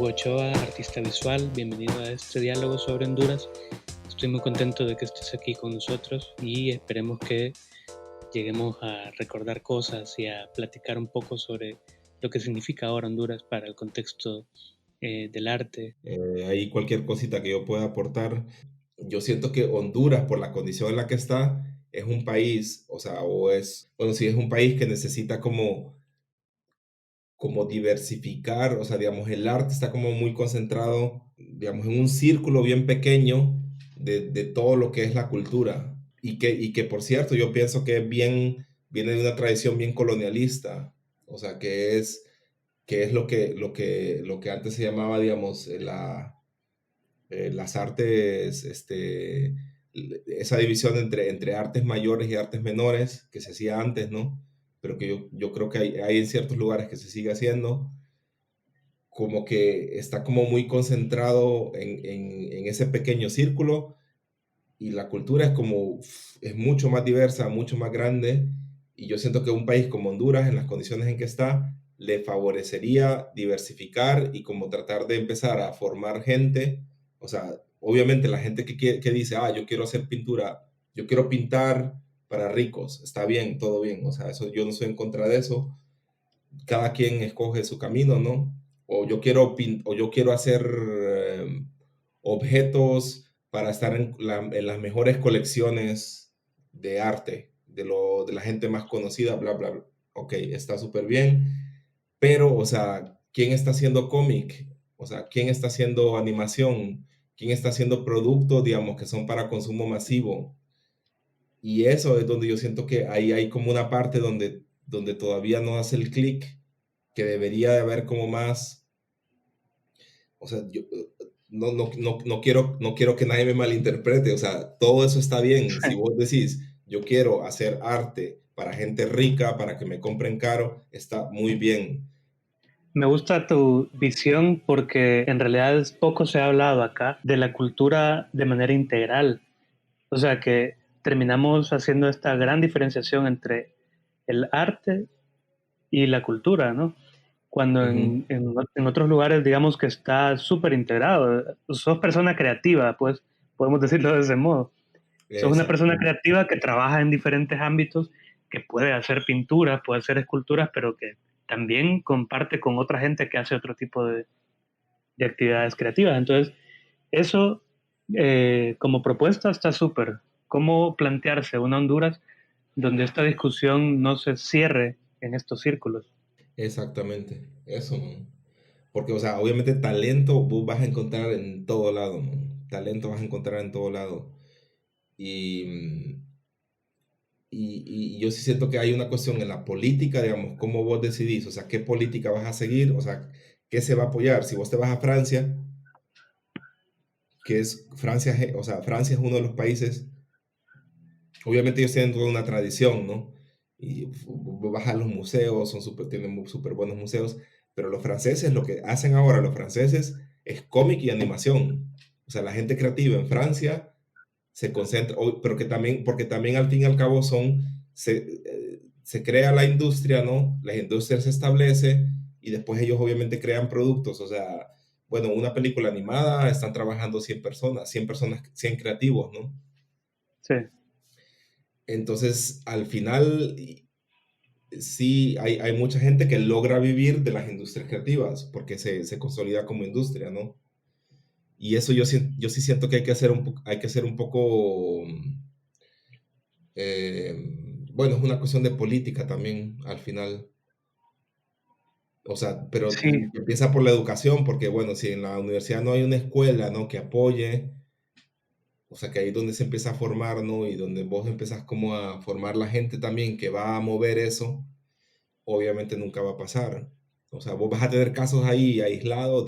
Hugo Ochoa, artista visual. Bienvenido a este diálogo sobre Honduras. Estoy muy contento de que estés aquí con nosotros y esperemos que lleguemos a recordar cosas y a platicar un poco sobre lo que significa ahora Honduras para el contexto del arte. Ahí cualquier cosita que yo pueda aportar. Yo siento que Honduras, por la condición en la que está, es un país, o sea, bueno, sí es un país que necesita como diversificar, o sea, digamos, el arte está como muy concentrado, digamos, en un círculo bien pequeño de todo lo que es la cultura. Y que, por cierto, yo pienso que viene de una tradición bien colonialista, o sea, que es lo que antes se llamaba, digamos, las artes, esa división entre artes mayores y artes menores que se hacía antes, ¿no? Pero que yo creo que hay en ciertos lugares que se sigue haciendo, como que está como muy concentrado en ese pequeño círculo, y la cultura es mucho más diversa, mucho más grande, y yo siento que un país como Honduras, en las condiciones en que está, le favorecería diversificar y como tratar de empezar a formar gente. O sea, obviamente la gente que dice, yo quiero hacer pintura, yo quiero pintar para ricos, está bien, todo bien, o sea, eso yo no estoy en contra de eso. Cada quien escoge su camino, ¿no? O yo quiero hacer objetos para estar en las mejores colecciones de arte, de la gente más conocida, bla, bla, bla. Ok, está súper bien, pero, o sea, ¿quién está haciendo cómic? O sea, ¿quién está haciendo animación? ¿Quién está haciendo productos, digamos, que son para consumo masivo? Y eso es donde yo siento que ahí hay como una parte donde todavía no hace el clic, que debería de haber como más, o sea, yo no quiero que nadie me malinterprete, o sea, todo eso está bien. Si vos decís, yo quiero hacer arte para gente rica, para que me compren caro, está muy bien. Me gusta tu visión porque en realidad poco se ha hablado acá de la cultura de manera integral. O sea que terminamos haciendo esta gran diferenciación entre el arte y la cultura, ¿no? Cuando Ujú. en otros lugares digamos que está súper integrado. Sos persona creativa, pues podemos decirlo de ese modo. Sos una persona Exactamente. creativa que trabaja en diferentes ámbitos, que puede hacer pinturas, puede hacer esculturas, pero que también comparte con otra gente que hace otro tipo de actividades creativas. Entonces, eso como propuesta está súper. ¿Cómo plantearse una Honduras donde esta discusión no se cierre en estos círculos? Exactamente, eso, ¿no? Porque, o sea, obviamente talento vos vas a encontrar en todo lado, ¿no? Talento vas a encontrar en todo lado. Y, y yo sí siento que hay una cuestión en la política, digamos, cómo vos decidís, o sea, qué política vas a seguir, o sea, qué se va a apoyar. Si vos te vas a Francia, o sea, Francia es uno de los países, obviamente ellos tienen toda una tradición, ¿no? Y vos vas a los museos, tienen súper buenos museos, pero los franceses, lo que hacen ahora los franceses es cómic y animación. O sea, la gente creativa en Francia se concentra, pero porque también al fin y al cabo se crea la industria, ¿no? La industria se establece y después ellos obviamente crean productos, o sea, bueno, una película animada están trabajando 100 personas, 100 creativos, ¿no? Sí, Entonces, al final, sí, hay mucha gente que logra vivir de las industrias creativas porque se consolida como industria, ¿no? Y eso yo sí siento que hay que hacer un poco, bueno, es una cuestión de política también al final. O sea, pero sí, empieza por la educación, porque bueno, si en la universidad no hay una escuela, ¿no? Que apoye, o sea, que ahí es donde se empieza a formar, ¿no? Y donde vos empezás como a formar la gente también que va a mover eso, obviamente nunca va a pasar. O sea, vos vas a tener casos ahí aislados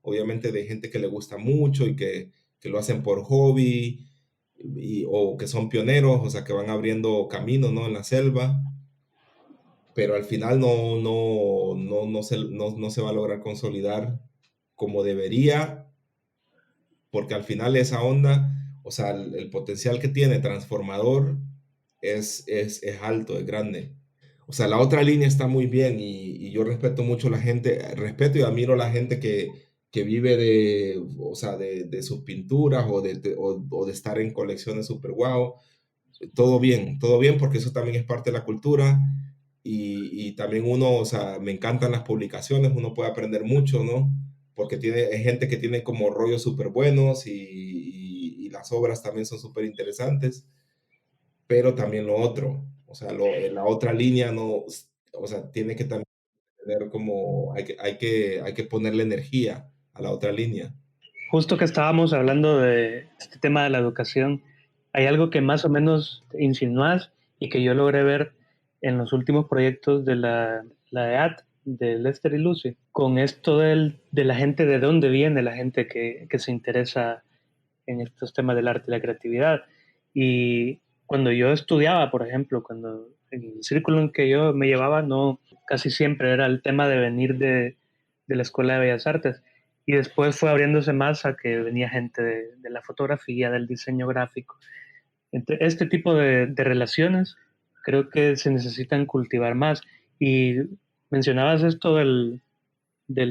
obviamente de gente que le gusta mucho y que lo hacen por hobby, o que son pioneros, o sea, que van abriendo camino, ¿no? En la selva, pero al final no se va a lograr consolidar como debería, porque al final esa onda, o sea, el potencial que tiene transformador es alto, es grande. O sea, la otra línea está muy bien y yo respeto mucho la gente, respeto y admiro a la gente que vive de, o sea, de sus pinturas o de estar en colecciones super guau. Todo bien, porque eso también es parte de la cultura y también uno, o sea, me encantan las publicaciones, uno puede aprender mucho, ¿no? Porque hay gente que tiene como rollos súper buenos y las obras también son súper interesantes, pero también lo otro, o sea, la otra línea no, o sea, tiene que también tener como, hay que ponerle energía a la otra línea. Justo que estábamos hablando de este tema de la educación, hay algo que más o menos insinúas y que yo logré ver en los últimos proyectos de la EAT, de Lester y Lucy, con esto de la gente, de dónde viene la gente que se interesa en estos temas del arte y la creatividad. Y cuando yo estudiaba, por ejemplo, cuando en el círculo en que yo me llevaba, no, casi siempre era el tema de venir de la Escuela de Bellas Artes. Y después fue abriéndose más a que venía gente de la fotografía, del diseño gráfico. Este tipo de relaciones creo que se necesitan cultivar más. Y mencionabas esto del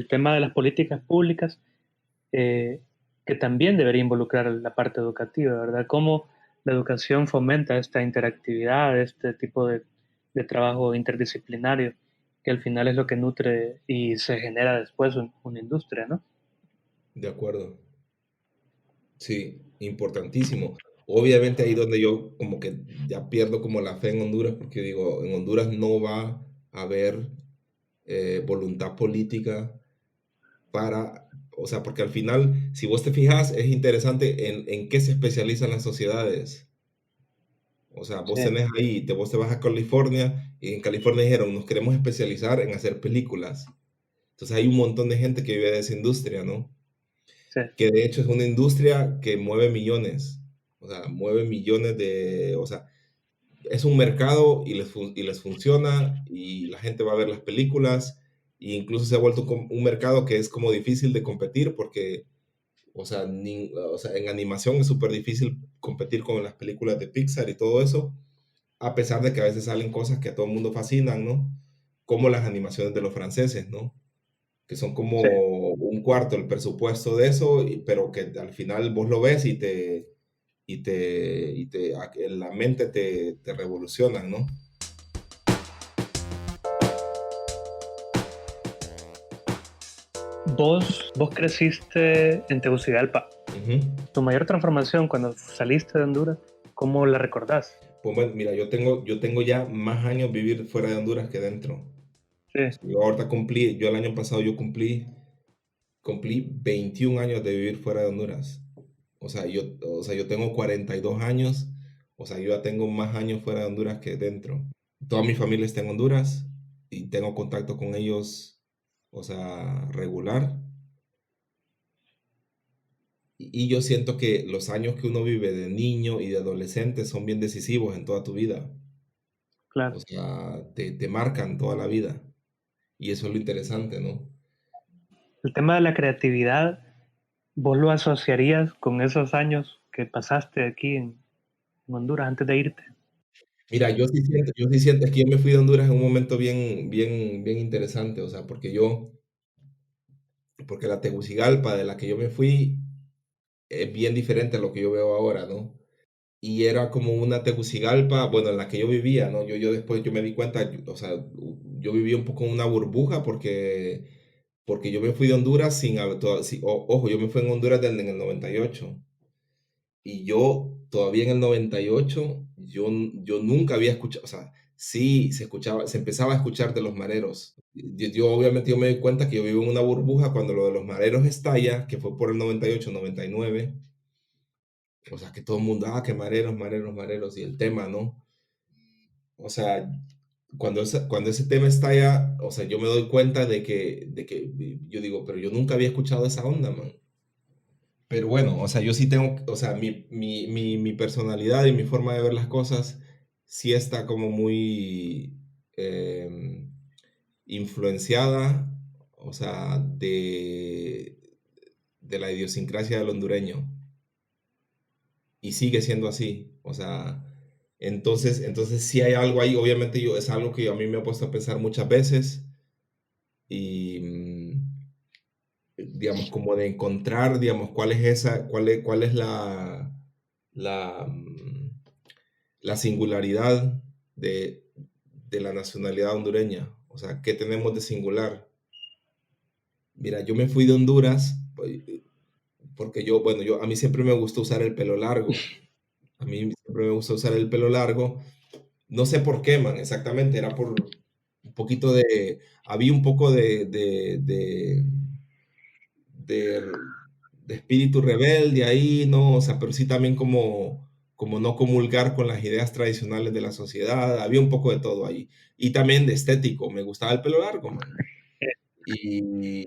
tema de las políticas públicas, eh, que también debería involucrar la parte educativa, ¿verdad? Cómo la educación fomenta esta interactividad, este tipo de trabajo interdisciplinario, que al final es lo que nutre y se genera después una industria, ¿no? De acuerdo. Sí, importantísimo. Obviamente ahí donde yo como que ya pierdo como la fe en Honduras, porque digo, en Honduras no va a haber voluntad política para, o sea, porque al final, si vos te fijas, es interesante en qué se especializan las sociedades. O sea, vos Sí, tenés ahí, vos te vas a California y en California dijeron, nos queremos especializar en hacer películas. Entonces hay un montón de gente que vive de esa industria, ¿no? sí, Que de hecho es una industria que mueve millones, o sea, mueve millones o sea, es un mercado y les funciona y la gente va a ver las películas e incluso se ha vuelto un mercado que es como difícil de competir porque, o sea, en animación es súper difícil competir con las películas de Pixar y todo eso, a pesar de que a veces salen cosas que a todo el mundo fascinan, ¿no? Como las animaciones de los franceses, ¿no? Que son sí. como un cuarto el presupuesto de eso, pero que al final vos lo ves en la mente te revolucionan, ¿no? Vos creciste en Tegucigalpa. Ujú. Tu mayor transformación cuando saliste de Honduras, ¿cómo la recordás? Pues bueno, mira, yo tengo ya más años vivir fuera de Honduras que dentro. Sí, Yo el año pasado yo cumplí 21 años de vivir fuera de Honduras. O sea, yo tengo 42 años, o sea, yo ya tengo más años fuera de Honduras que dentro. Toda mi familia está en Honduras y tengo contacto con ellos, o sea, regular. Y yo siento que los años que uno vive de niño y de adolescente son bien decisivos en toda tu vida. claro. O sea, te marcan toda la vida. Y eso es lo interesante, ¿no? El tema de la creatividad, ¿vos lo asociarías con esos años que pasaste aquí en Honduras antes de irte? Mira, yo sí siento que yo me fui de Honduras en un momento bien, bien, bien interesante, o sea, porque la Tegucigalpa de la que yo me fui es bien diferente a lo que yo veo ahora, ¿no? Y era como una Tegucigalpa, bueno, en la que yo vivía, ¿no? Yo después yo me di cuenta, o sea, yo vivía un poco en una burbuja porque yo me fui de Honduras ojo, yo me fui en Honduras en el 98 y yo todavía en el 98 yo nunca había escuchado, o sea, sí se empezaba a escuchar de los mareros. Obviamente yo me di cuenta que yo vivo en una burbuja cuando lo de los mareros estalla, que fue por el 98, 99. O sea, que todo el mundo, que mareros, mareros, mareros, y el tema, ¿no? O sea, cuando ese tema estalla, o sea, yo me doy cuenta de que yo digo, pero yo nunca había escuchado esa onda, man. Pero bueno, o sea, yo sí tengo, o sea, mi personalidad y mi forma de ver las cosas sí está como muy influenciada, o sea, de la idiosincrasia del hondureño. Y sigue siendo así, o sea. Entonces sí hay algo ahí, obviamente es algo que a mí me ha puesto a pensar muchas veces y, digamos, como de encontrar, digamos, cuál es la, la singularidad de, de la nacionalidad hondureña. O sea, ¿qué tenemos de singular? Mira, yo me fui de Honduras porque bueno, a mí siempre me gustó usar el pelo largo. A mí siempre me gusta usar el pelo largo. No sé por qué, man, exactamente. Era por un poquito había un poco de, de espíritu rebelde ahí, ¿no? O sea, pero sí también como no comulgar con las ideas tradicionales de la sociedad. Había un poco de todo ahí. Y también de estético. Me gustaba el pelo largo, man. Y,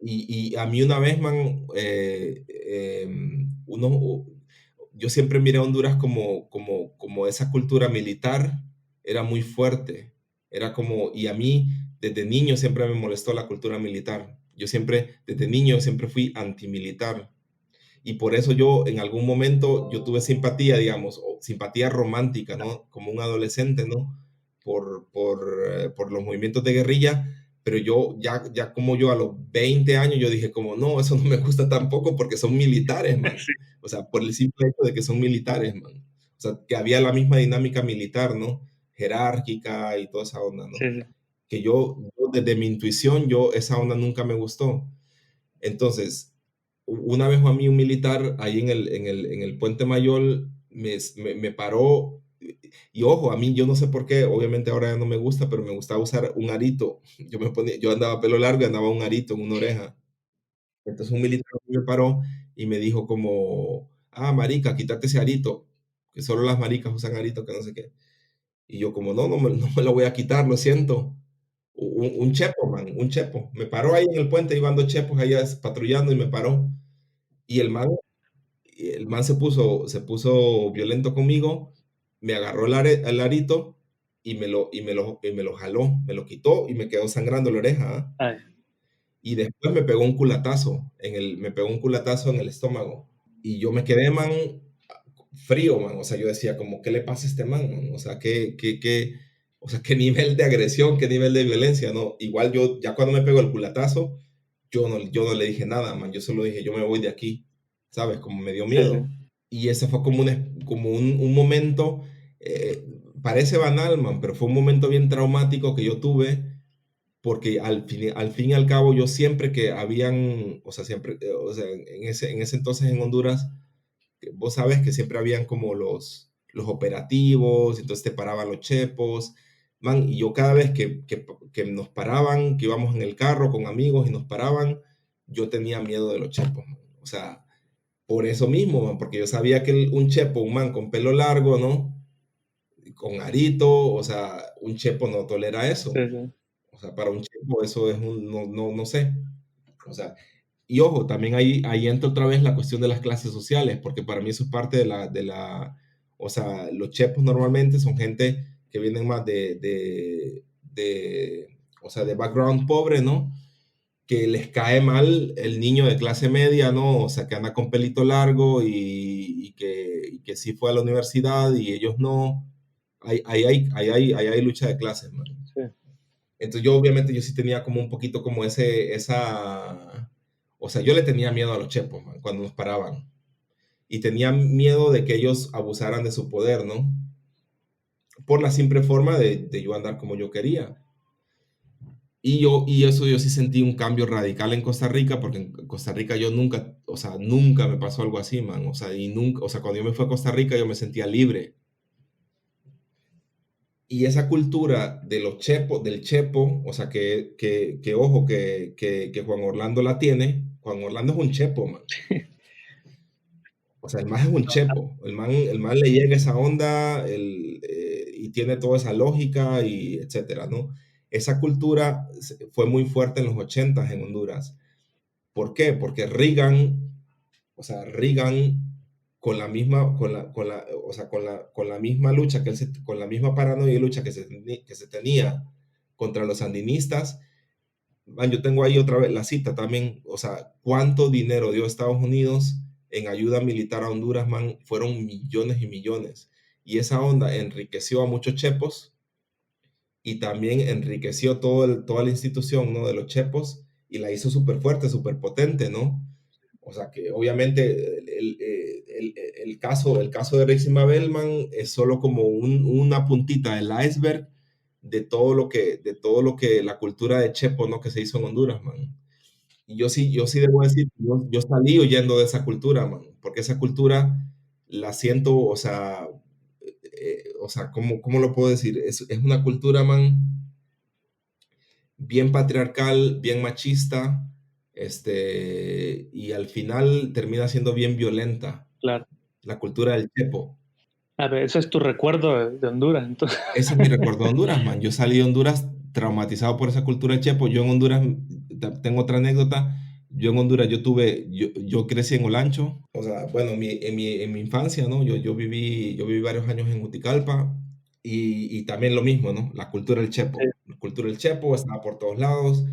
y a mí una vez, man, yo siempre miré a Honduras como esa cultura militar era muy fuerte. Era como, y a mí desde niño siempre me molestó la cultura militar. Yo siempre, desde niño, siempre fui antimilitar. Y por eso yo en algún momento yo tuve simpatía, digamos, o simpatía romántica, ¿no? Como un adolescente, ¿no? Por los movimientos de guerrilla, pero ya como yo a los 20 años, yo dije como, no, eso no me gusta tampoco porque son militares, man. Sí, O sea, por el simple hecho de que son militares, man. O sea, que había la misma dinámica militar, ¿no? Jerárquica y toda esa onda, ¿no? sí, sí. Que yo desde mi intuición, esa onda nunca me gustó. Entonces, una vez a mí un militar ahí en el Puente Mayor me paró y ojo, a mí yo no sé por qué, obviamente ahora ya no me gusta, pero me gustaba usar un arito. Yo andaba pelo largo y andaba un arito en una oreja. Entonces un militar me paró y me dijo como, ah, marica, quítate ese arito, que solo las maricas usan arito, que no sé qué. Y yo como, no me lo voy a quitar, lo siento. Un chepo, man, un chepo. Me paró ahí en el puente, iban dos chepos allá patrullando y me paró. Y el man se puso violento conmigo, me agarró el arito y me lo jaló, me lo quitó y me quedó sangrando la oreja. ¿Ah? Ay, Y después me pegó un culatazo en el estómago. Y yo me quedé, man, frío, man. O sea, yo decía, como, ¿qué le pasa a este man? O sea, qué nivel de agresión, qué nivel de violencia, ¿no? Igual yo, ya cuando me pegó el culatazo, yo no le dije nada, man. Yo solo dije, yo me voy de aquí, ¿sabes? Como me dio sí, sí. miedo. Y ese fue como un momento, parece banal, man, pero fue un momento bien traumático que yo tuve, porque al fin y al cabo yo siempre que habían, o sea, siempre, o sea, en ese entonces en Honduras, vos sabes que siempre habían como los operativos, entonces te paraban los chepos, man, y yo cada vez que nos paraban, que íbamos en el carro con amigos y nos paraban, yo tenía miedo de los chepos, man. O sea, por eso mismo, man, porque yo sabía que un chepo, un man con pelo largo, ¿no? Con arito, o sea, un chepo no tolera Sí, eso. sí. O sea, para un chepo eso es no sé. O sea, y ojo, también ahí entra otra vez la cuestión de las clases sociales, porque para mí eso es parte o sea, los chepos normalmente son gente que vienen más o sea, de background pobre, ¿no? Que les cae mal el niño de clase media, ¿no? O sea, que anda con pelito largo y que sí fue a la universidad y ellos no. Ahí hay lucha de clases, man. Sí. Entonces yo obviamente yo sí tenía como un poquito como o sea, yo le tenía miedo a los chepos, man, cuando nos paraban. Y tenía miedo de que ellos abusaran de su poder, ¿no? Por la simple forma de yo andar como yo quería. Y eso yo sí sentí un cambio radical en Costa Rica, porque en Costa Rica yo nunca, o sea, nunca me pasó algo así, man. O sea, cuando yo me fui a Costa Rica yo me sentía libre. Y esa cultura de los chepos, del chepo, o sea, que ojo, que Juan Orlando la tiene. Juan Orlando es un chepo, man. O sea, el man es un chepo. El man le llega esa onda y tiene toda esa lógica y etcétera, ¿no? Esa cultura fue muy fuerte en los 80 en Honduras. ¿Por qué? Porque Reagan, o sea, Reagan o sea, con la misma lucha con la misma paranoia y lucha que se tenía contra los sandinistas, man, yo tengo ahí otra vez la cita también, o sea, cuánto dinero dio Estados Unidos en ayuda militar a Honduras, man, fueron millones y millones. y esa onda enriqueció a muchos chepos y también enriqueció toda la institución, ¿no? De los chepos y la hizo súper fuerte, súper potente, ¿no? O sea que obviamente el caso de Rexima Bellman es solo como una puntita del iceberg de todo lo que la cultura de Chepo, ¿no? Que se hizo en Honduras, man. Y yo sí debo decir, yo salí huyendo de esa cultura, man, porque esa cultura la siento, ¿cómo lo puedo decir? Es una cultura, man, bien patriarcal, bien machista, y al final termina siendo bien violenta, Claro. la cultura del chepo. A ver, ese es tu recuerdo de Honduras, entonces. Ese es mi recuerdo de Honduras, man. Yo salí de Honduras traumatizado por esa cultura del chepo. Yo en Honduras, tengo otra anécdota. Yo en Honduras, yo crecí en Olancho. O sea, bueno, en mi infancia, ¿no? Yo viví varios años en Juticalpa y también lo mismo, ¿no? La cultura del Sí. chepo. La cultura del chepo estaba por todos lados.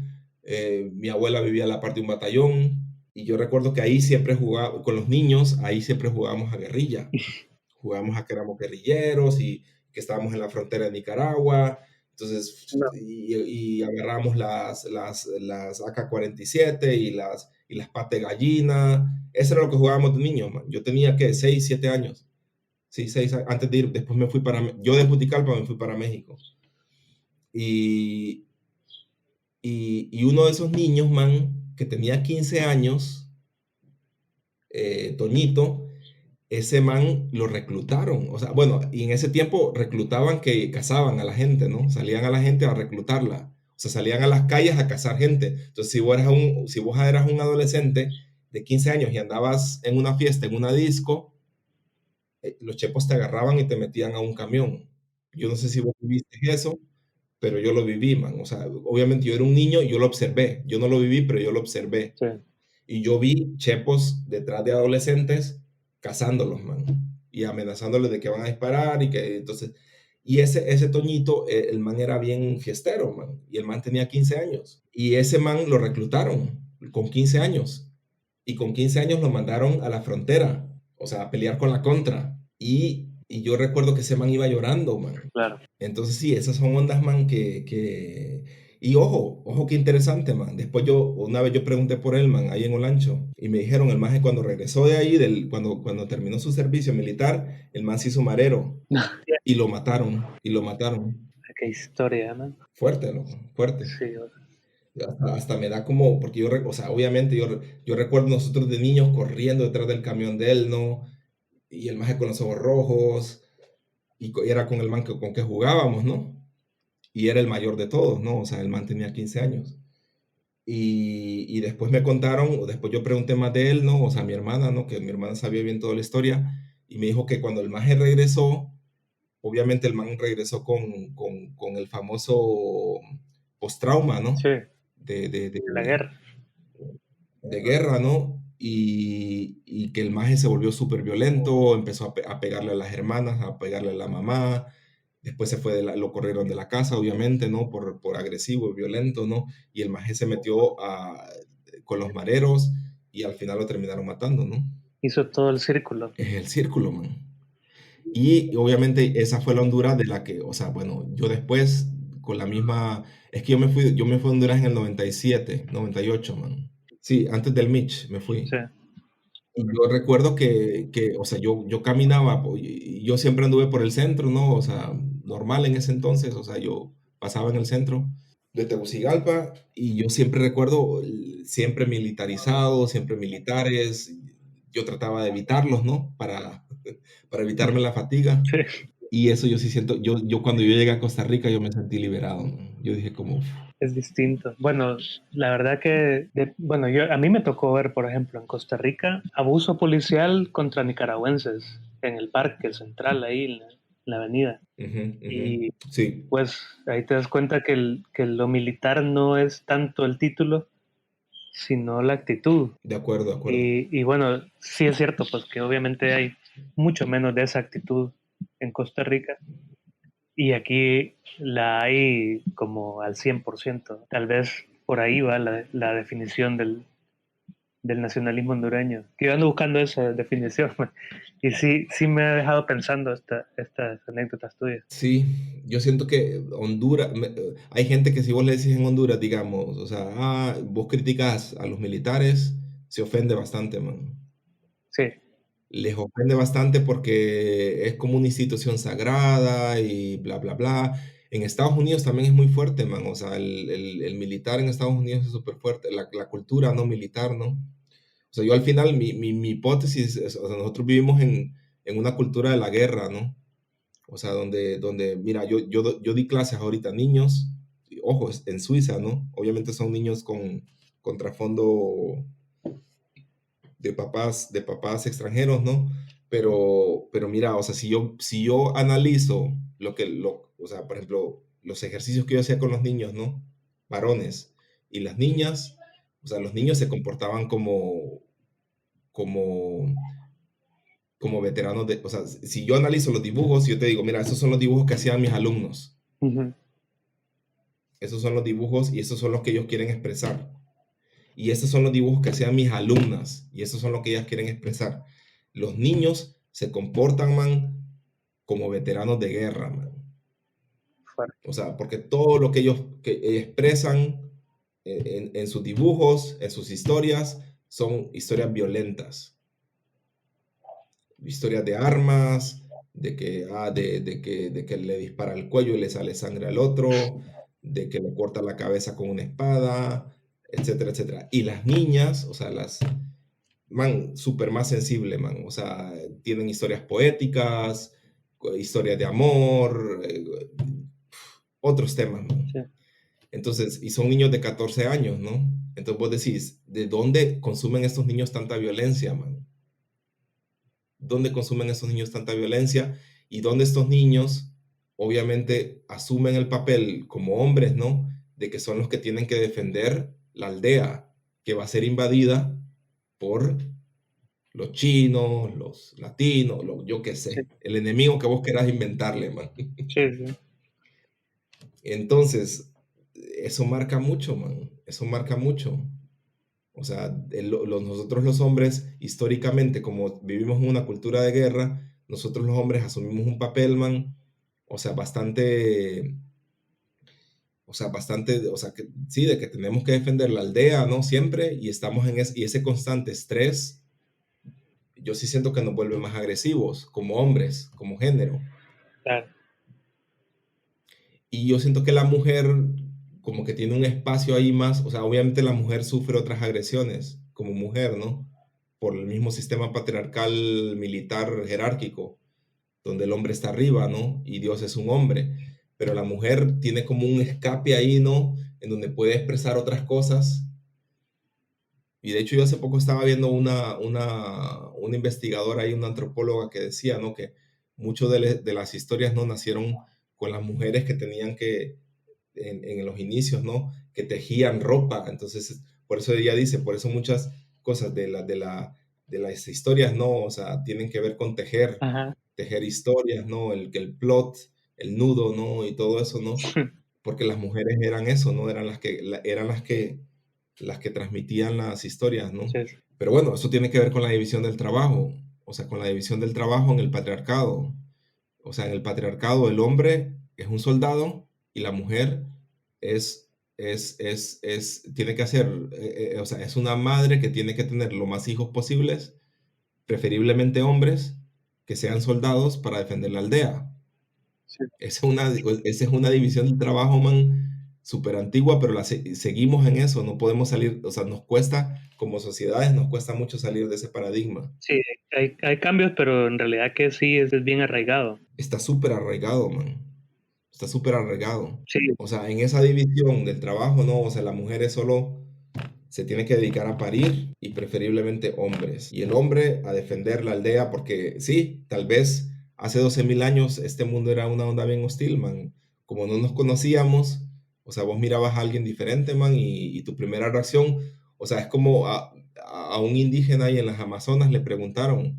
Mi abuela vivía a la parte de un batallón y yo recuerdo que ahí siempre jugaba, con los niños, ahí siempre jugábamos a guerrilla. Jugábamos a que éramos guerrilleros y que estábamos en la frontera de Nicaragua. Entonces, No, y agarramos las AK-47 y las patas de gallina. Eso era lo que jugábamos de niños, man. Yo tenía, ¿qué? 6 7 años. Sí, 6 antes de ir. Después yo de Juticalpa me fui para México. Y, y uno de esos niños, man, que tenía 15 años, Toñito, ese man lo reclutaron. O sea, bueno, y en ese tiempo reclutaban que cazaban a la gente, ¿no? Salían a la gente a reclutarla. O sea, salían a las calles a cazar gente. Entonces, si vos eras un adolescente de 15 años y andabas en una fiesta, en una disco, los chepos te agarraban y te metían a un camión. Yo no sé si vos viviste eso, pero yo lo viví, man. O sea, obviamente yo era un niño y yo lo observé. Yo no lo viví, pero yo lo observé. sí, Y yo vi chepos detrás de adolescentes cazándolos, man, y amenazándoles de que van a disparar y que entonces... Y ese Toñito, el man era bien fiestero, man, y el man tenía 15 años. Y ese man lo reclutaron con 15 años. Y con 15 años lo mandaron a la frontera, o sea, a pelear con la contra. Y yo recuerdo que ese man iba llorando, man. claro. Entonces sí, esas son ondas, man, que... Y ojo, qué interesante, man. Después una vez yo pregunté por él, man, ahí en Olancho, y me dijeron, el man que cuando regresó de ahí, cuando terminó su servicio militar, el man se hizo marero, y lo mataron. Qué historia, ¿no? Fuerte, loco, fuerte. Sí, Hasta me da como, porque o sea, obviamente yo recuerdo nosotros de niños corriendo detrás del camión de él, ¿no? Y el maje con los ojos rojos, y era con el man con que jugábamos, ¿no? Y era el mayor de todos, ¿no? O sea, el man tenía 15 años. Y después me contaron, o después yo pregunté más de él, ¿no? O sea, mi hermana, ¿no? Que mi hermana sabía bien toda la historia, y me dijo que cuando el maje regresó, obviamente el man regresó con el famoso postrauma, sí, ¿no? de De, de, la de, guerra. de guerra, ¿no? Y que el maje se volvió súper violento, empezó a pegarle a las hermanas, a pegarle a la mamá, después lo corrieron de la casa, obviamente, ¿no? Por agresivo y violento, ¿no? Y el maje se metió con los mareros y al final lo terminaron matando, ¿no? Hizo todo el círculo. Es el círculo, man. Y obviamente esa fue la Honduras de la que, o sea, bueno, yo después con la misma, es que yo me fui a Honduras en el 97, 98, man. Sí, antes del Mitch me Sí, fui. Y yo recuerdo o sea, yo caminaba, y yo siempre anduve por el centro, ¿no? O sea, normal en ese entonces, o sea, yo pasaba en el centro de Tegucigalpa y yo siempre recuerdo, siempre militarizado, siempre militares, yo trataba de evitarlos, ¿no? Para evitarme la fatiga. sí, Y eso yo sí siento, yo cuando yo llegué a Costa Rica yo me sentí liberado, ¿no? Yo dije como, "Uf". es distinto. Bueno, la verdad que, bueno, a mí me tocó ver, por ejemplo, en Costa Rica, abuso policial contra nicaragüenses en el Parque Central, ahí en la avenida. Ujú, ujú. Y Sí, pues ahí te das cuenta que lo militar no es tanto el título, sino la actitud. de acuerdo, de acuerdo. Y bueno, sí es cierto, pues que obviamente hay mucho menos de esa actitud en Costa Rica y aquí la hay como al 100%. Tal vez por ahí va la definición del nacionalismo hondureño. Que yo ando buscando esa definición, man. Y sí, sí me ha dejado pensando estas anécdotas tuyas. Sí, yo siento que Honduras, hay gente que si vos le decís en Honduras, digamos, o sea, vos criticas a los militares, se ofende bastante, man. Sí. Les ofende bastante porque es como una institución sagrada y bla, bla, bla. En Estados Unidos también es muy fuerte, man. O sea, el militar en Estados Unidos es súper fuerte. La cultura no militar, ¿no? O sea, yo al final, mi hipótesis es, o sea, nosotros vivimos en una cultura de la guerra, ¿no? O sea, mira, yo di clases ahorita a niños, y, ojo, en Suiza, ¿no? Obviamente son niños con trasfondo de papás extranjeros, ¿no? Pero mira, o sea, si yo analizo o sea, por ejemplo, los ejercicios que yo hacía con los niños, ¿no? Varones y las niñas, o sea, los niños se comportaban como, como veteranos o sea, si yo analizo los dibujos, yo te digo, mira, esos son los dibujos que hacían mis alumnos, Ujú. esos son los dibujos y esos son los que ellos quieren expresar. Y estos son los dibujos que hacían mis alumnas y esos son los que ellas quieren expresar. Los niños se comportan, man, como veteranos de guerra, man. Fuerte. O sea, porque todo lo que ellos expresan en sus dibujos, en sus historias, son historias violentas. Historias de armas, de que le dispara al cuello y le sale sangre al otro, de que le corta la cabeza con una espada, etcétera, etcétera. Y las niñas, o sea, man, súper más sensible, man. O sea, tienen historias poéticas, historias de amor, otros temas, man. Sí. Entonces, y son niños de 14 años, ¿no? Entonces vos decís, ¿de dónde consumen estos niños tanta violencia, man? ¿Dónde consumen estos niños tanta violencia? Y dónde estos niños, obviamente, asumen el papel como hombres, ¿no? De que son los que tienen que defender la aldea que va a ser invadida por los chinos, los latinos, yo qué Sí, sé, el enemigo que vos querás inventarle, man. sí, sí. Entonces, eso marca mucho, man, eso marca mucho. O sea, nosotros los hombres, históricamente, como vivimos en una cultura de guerra, nosotros los hombres asumimos un papel, man, o sea, bastante, o sea, que sí, de que tenemos que defender la aldea, ¿no? Siempre, y estamos y ese constante estrés yo sí siento que nos vuelve más agresivos como hombres, como género. Claro. Y yo siento que la mujer como que tiene un espacio ahí más, o sea, obviamente la mujer sufre otras agresiones como mujer, ¿no? Por el mismo sistema patriarcal militar jerárquico, donde el hombre está arriba, ¿no? Y Dios es un hombre. Pero la mujer tiene como un escape ahí, ¿no? En donde puede expresar otras cosas. Y de hecho yo hace poco estaba viendo una investigadora y una antropóloga que decía, ¿no? Que muchas de las historias no nacieron con las mujeres que tenían en los inicios, ¿no? Que tejían ropa. Entonces, por eso ella dice, por eso muchas cosas de las historias, ¿no? O sea, tienen que ver con Ajá. tejer historias, ¿no? El plot, el nudo, ¿no? Y todo eso, ¿no? Porque las mujeres eran eso, ¿no? Eran las que transmitían las historias, ¿no? Sí, sí. Pero bueno, eso tiene que ver con la división del trabajo, o sea, con la división del trabajo en el patriarcado. O sea, en el patriarcado el hombre es un soldado y la mujer tiene que hacer, o sea, es una madre que tiene que tener lo más hijos posibles, preferiblemente hombres, que sean soldados para defender la aldea. Sí. Esa es una división del trabajo, man, súper antigua, pero seguimos en eso, no podemos salir, o sea, nos cuesta, como sociedades, nos cuesta mucho salir de ese paradigma. Sí, hay cambios, pero en realidad que sí es bien arraigado. Está súper arraigado, man, está súper arraigado. Sí, O sea, en esa división del trabajo, no, o sea, la mujer es solo se tiene que dedicar a parir y preferiblemente hombres. Y el hombre a defender la aldea porque sí, tal vez hace 12.000 años este mundo era una onda bien hostil, man. Como no nos conocíamos, o sea, vos mirabas a alguien diferente, man, y tu primera reacción, o sea, es como a un indígena ahí en las Amazonas le preguntaron,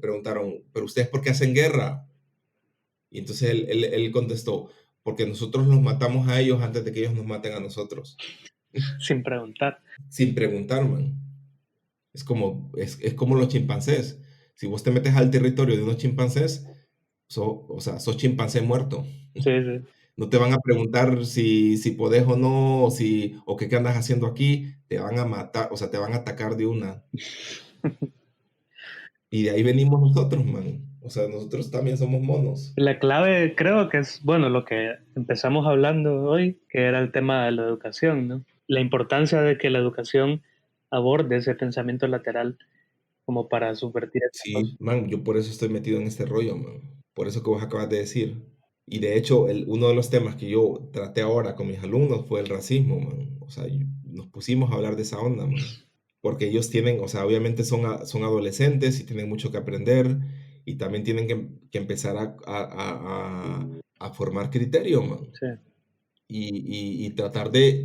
¿pero ustedes por qué hacen guerra? Y entonces él contestó, porque nosotros los matamos a ellos antes de que ellos nos maten a nosotros. sin preguntar. Sin preguntar, man. Es como los chimpancés. Si vos te metes al territorio de unos chimpancés, o sea, sos chimpancé muerto. Sí, sí. No te van a preguntar si podés o no, o qué andas haciendo aquí. Te van a matar, o sea, te van a atacar de una. Y de ahí venimos nosotros, man. O sea, nosotros también somos monos. La clave creo que es, bueno, lo que empezamos hablando hoy, que era el tema de la educación, ¿no? La importancia de que la educación aborde ese pensamiento lateral como para subvertir estas Sí, cosas. man, yo por eso estoy metido en este rollo, man. Por eso que vos acabas de decir. Y de hecho, uno de los temas que yo traté ahora con mis alumnos fue el racismo, man. O sea, nos pusimos a hablar de esa onda, man. Porque ellos tienen, o sea, obviamente son adolescentes y tienen mucho que aprender y también tienen que empezar a formar criterio, man. Sí, Y tratar de,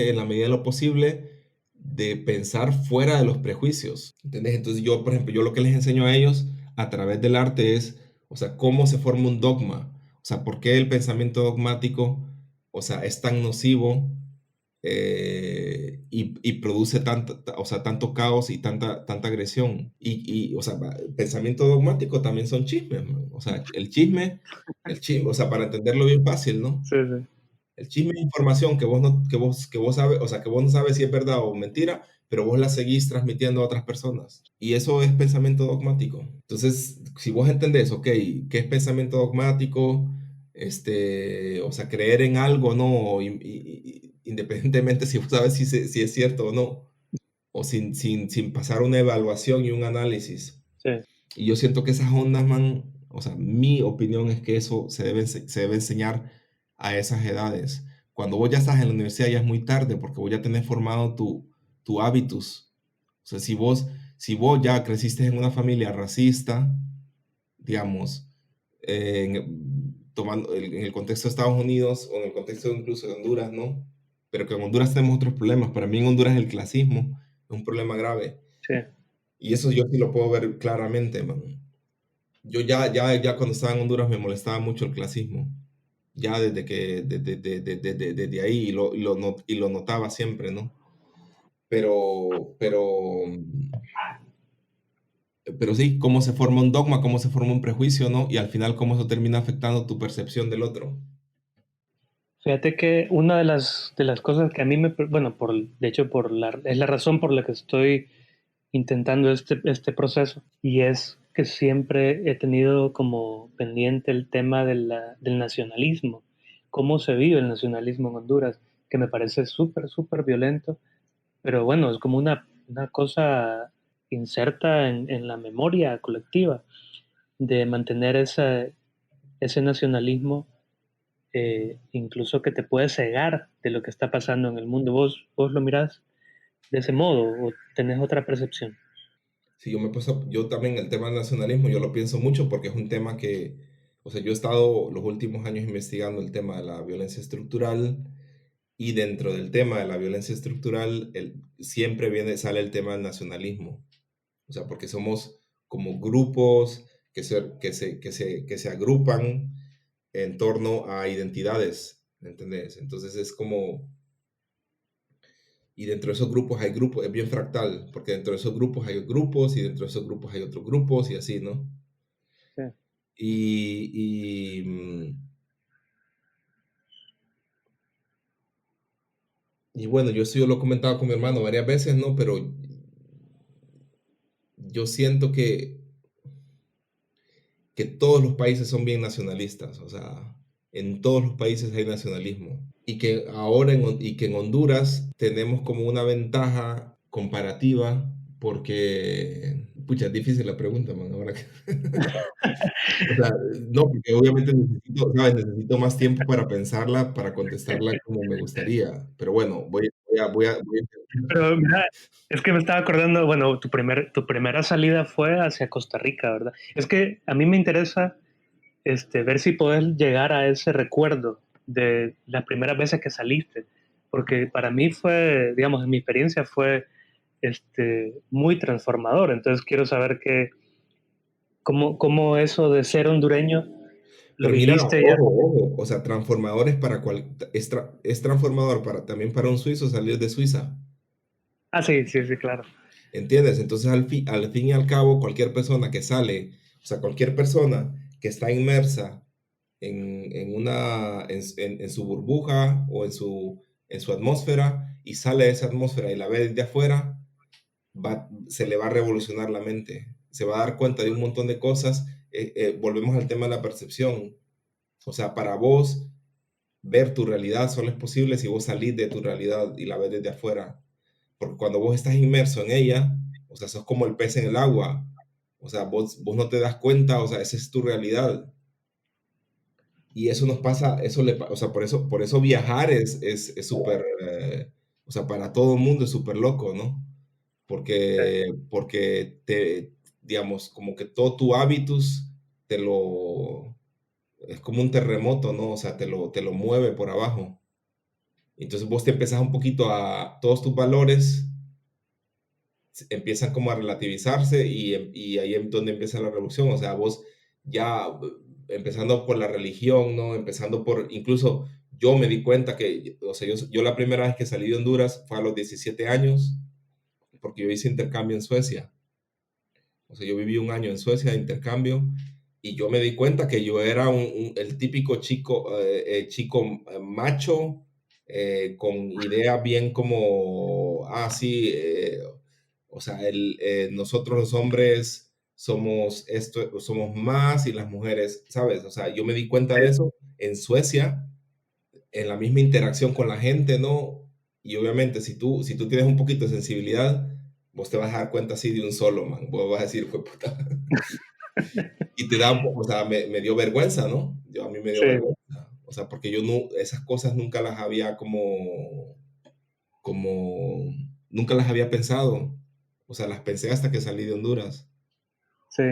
en la medida de lo posible, de pensar fuera de los prejuicios. ¿Entendés? Entonces yo, por ejemplo, yo lo que les enseño a ellos a través del arte es, o sea, cómo se forma un dogma. O sea, por qué el pensamiento dogmático, o sea, es tan nocivo y produce o sea, tanto caos y tanta agresión. O sea, pensamiento dogmático también son chismes, man. O sea, el chisme, o sea, para entenderlo bien fácil, ¿no? sí, sí, El chisme es información que vos no, que vos sabes, o sea, que vos no sabes si es verdad o mentira, pero vos la seguís transmitiendo a otras personas. Y eso es pensamiento dogmático. Entonces, si vos entendés, ok, ¿qué es pensamiento dogmático? O sea, creer en algo, ¿no? Independientemente si vos sabes si es cierto o no, o sin pasar una evaluación y un análisis. sí, Y yo siento que esas ondas, man, o sea, mi opinión es que eso se debe enseñar a esas edades. Cuando vos ya estás en la universidad ya es muy tarde porque vos ya tenés formado tu hábitus. O sea, si vos ya creciste en una familia racista, digamos, tomando en el contexto de Estados Unidos o en el contexto incluso de Honduras, ¿no? Pero que en Honduras tenemos otros problemas. Para mí en Honduras el clasismo es un problema grave. sí. Y eso yo sí lo puedo ver claramente, man. Yo ya cuando estaba en Honduras me molestaba mucho el clasismo. Ya desde ahí y lo notaba siempre, ¿no? Pero, pero, pero sí, cómo se forma un dogma, cómo se forma un prejuicio, ¿no? Y al final cómo eso termina afectando tu percepción del otro. Fíjate que una de las cosas que a mí me, bueno, de hecho, es la razón por la que estoy intentando este proceso, y es que siempre he tenido como pendiente el tema del nacionalismo, cómo se vive el nacionalismo en Honduras, que me parece súper, súper violento, pero bueno, es como una cosa inserta en la memoria colectiva de mantener ese nacionalismo, incluso que te puede cegar de lo que está pasando en el mundo. Vos lo mirás de ese modo o tenés otra percepción. Si yo me paso, yo también el tema del nacionalismo, yo lo pienso mucho porque es un tema que, o sea, yo he estado los últimos años investigando el tema de la violencia estructural. Y dentro del tema de la violencia estructural, siempre sale el tema del nacionalismo. O sea, porque somos como grupos que se agrupan en torno a identidades, ¿entendés? Entonces es como, y dentro de esos grupos hay grupos, es bien fractal, porque dentro de esos grupos hay grupos y dentro de esos grupos hay otros grupos y así, ¿no? Sí, Y, y, mm, y bueno, yo sí lo he comentado con mi hermano varias veces, ¿no? Pero yo siento que todos los países son bien nacionalistas, o sea, en todos los países hay nacionalismo. Y que ahora y que en Honduras tenemos como una ventaja comparativa porque, pucha, es difícil la pregunta, man, ahora que... O sea, no, porque obviamente necesito, ¿sabes? Necesito más tiempo para pensarla, para contestarla como me gustaría. Pero bueno, voy a intentar. pero mira, es que me estaba acordando, bueno, tu primera salida fue hacia Costa Rica, ¿verdad? Es que a mí me interesa ver si podés llegar a ese recuerdo de las primeras veces que saliste, porque para mí fue, digamos, en mi experiencia fue muy transformador. Entonces quiero saber cómo eso de ser hondureño lo Pero mira, viviste ya. ojo, o sea, transformadores para es transformador para también para un suizo salir de Suiza. Ah, sí, sí, sí, claro. ¿entiendes? Entonces, al fin y al cabo, cualquier persona que sale, o sea, cualquier persona que está inmersa en su burbuja o en su atmósfera y sale de esa atmósfera y la ve desde afuera, se le va a revolucionar la mente, se va a dar cuenta de un montón de cosas. Volvemos al tema de la percepción. O sea, para vos, ver tu realidad solo es posible si vos salís de tu realidad y la ves desde afuera. Porque cuando vos estás inmerso en ella, o sea, sos como el pez en el agua. O sea, vos no te das cuenta, o sea, esa es tu realidad. Y eso nos pasa, o sea, por eso viajar es súper, o sea, para todo el mundo es súper loco, ¿no? Porque digamos, como que todo tu hábitus te lo, es como un terremoto, ¿no? O sea, te lo mueve por abajo. Entonces vos te empezás un poquito todos tus valores empiezan como a relativizarse y ahí es donde empieza la revolución. O sea, vos ya empezando por la religión, ¿no? Empezando por, incluso yo me di cuenta que, o sea, yo la primera vez que salí de Honduras fue a los 17 años, porque yo hice intercambio en Suecia. O sea, yo viví un año en Suecia de intercambio y yo me di cuenta que yo era el típico chico macho, con ideas bien como, sí, o sea, nosotros los hombres somos esto, somos más y las mujeres, ¿sabes? O sea, yo me di cuenta de eso en Suecia, en la misma interacción con la gente, ¿no? Y obviamente si tú tienes un poquito de sensibilidad, vos te vas a dar cuenta así de un solo, man. Vos vas a decir, fue puta. Y te da un poco, o sea, me dio vergüenza, ¿no? A mí me dio Sí, vergüenza. O sea, porque yo no, esas cosas nunca las había como, nunca las había pensado. O sea, las pensé hasta que salí de Honduras. sí,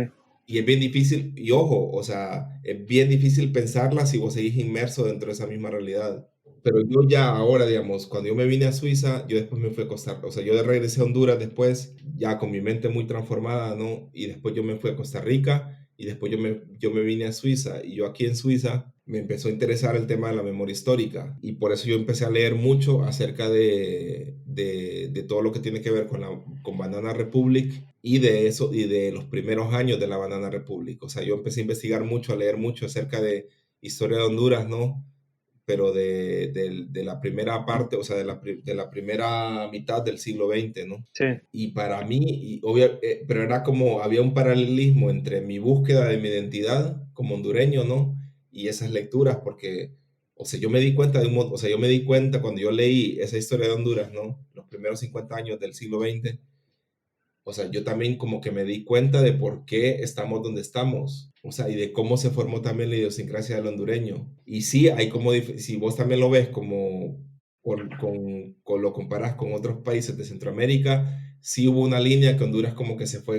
Y es bien difícil, y ojo, o sea, es bien difícil pensarlas si vos seguís inmerso dentro de esa misma realidad. Pero yo ya ahora, digamos, cuando yo me vine a Suiza, yo después me fui a Costa Rica, o sea, yo regresé a Honduras después, ya con mi mente muy transformada, ¿no? Y después yo me fui a Costa Rica y después yo me vine a Suiza y yo aquí en Suiza me empezó a interesar el tema de la memoria histórica y por eso yo empecé a leer mucho acerca de todo lo que tiene que ver con Banana Republic y de eso y de los primeros años de la Banana Republic. O sea, yo empecé a investigar mucho, a leer mucho acerca de historia de Honduras, ¿no? Pero de la primera parte, o sea, de la primera mitad del siglo XX, ¿no? sí, Y para mí, pero era como, había un paralelismo entre mi búsqueda de mi identidad como hondureño, ¿no? Y esas lecturas, porque, o sea, yo me di cuenta o sea, yo me di cuenta cuando yo leí esa historia de Honduras, ¿no? Los primeros 50 años del siglo XX, o sea, yo también como que me di cuenta de por qué estamos donde estamos, o sea, y de cómo se formó también la idiosincrasia del hondureño. Y sí, hay como, si vos también lo ves como, lo comparas con otros países de Centroamérica, sí hubo una línea que Honduras como que se fue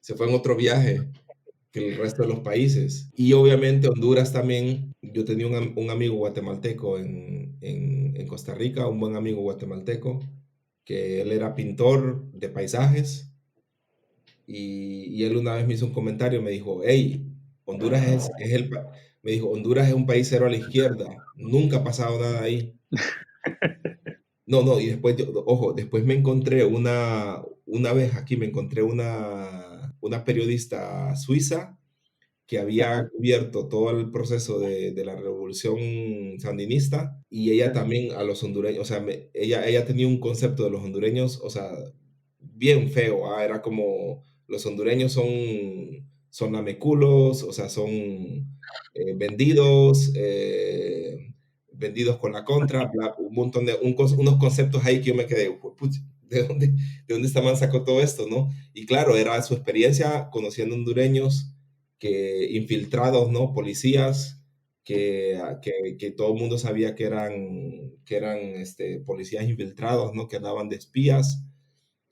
se fue en otro viaje que el resto de los países. Y obviamente Honduras también, yo tenía un amigo guatemalteco en Costa Rica, un buen amigo guatemalteco, que él era pintor de paisajes y él una vez me hizo un comentario, me dijo, hey, Honduras me dijo, Honduras es un país cero a la izquierda, nunca ha pasado nada ahí. No, no, y después, ojo, después me encontré una vez aquí, me encontré una periodista suiza que había ajá, cubierto todo el proceso de la revolución sandinista y ella ajá, también a los hondureños, o sea, ella tenía un concepto de los hondureños, o sea, bien feo, era como los hondureños son lameculos, o sea, son vendidos, vendidos con la contra, un montón unos conceptos ahí que yo me quedé, "Puch, ¿de dónde esta man sacó todo esto, no? Y claro, era su experiencia conociendo hondureños que infiltrados, ¿no? Policías que todo el mundo sabía que eran policías infiltrados, ¿no? Que andaban de espías.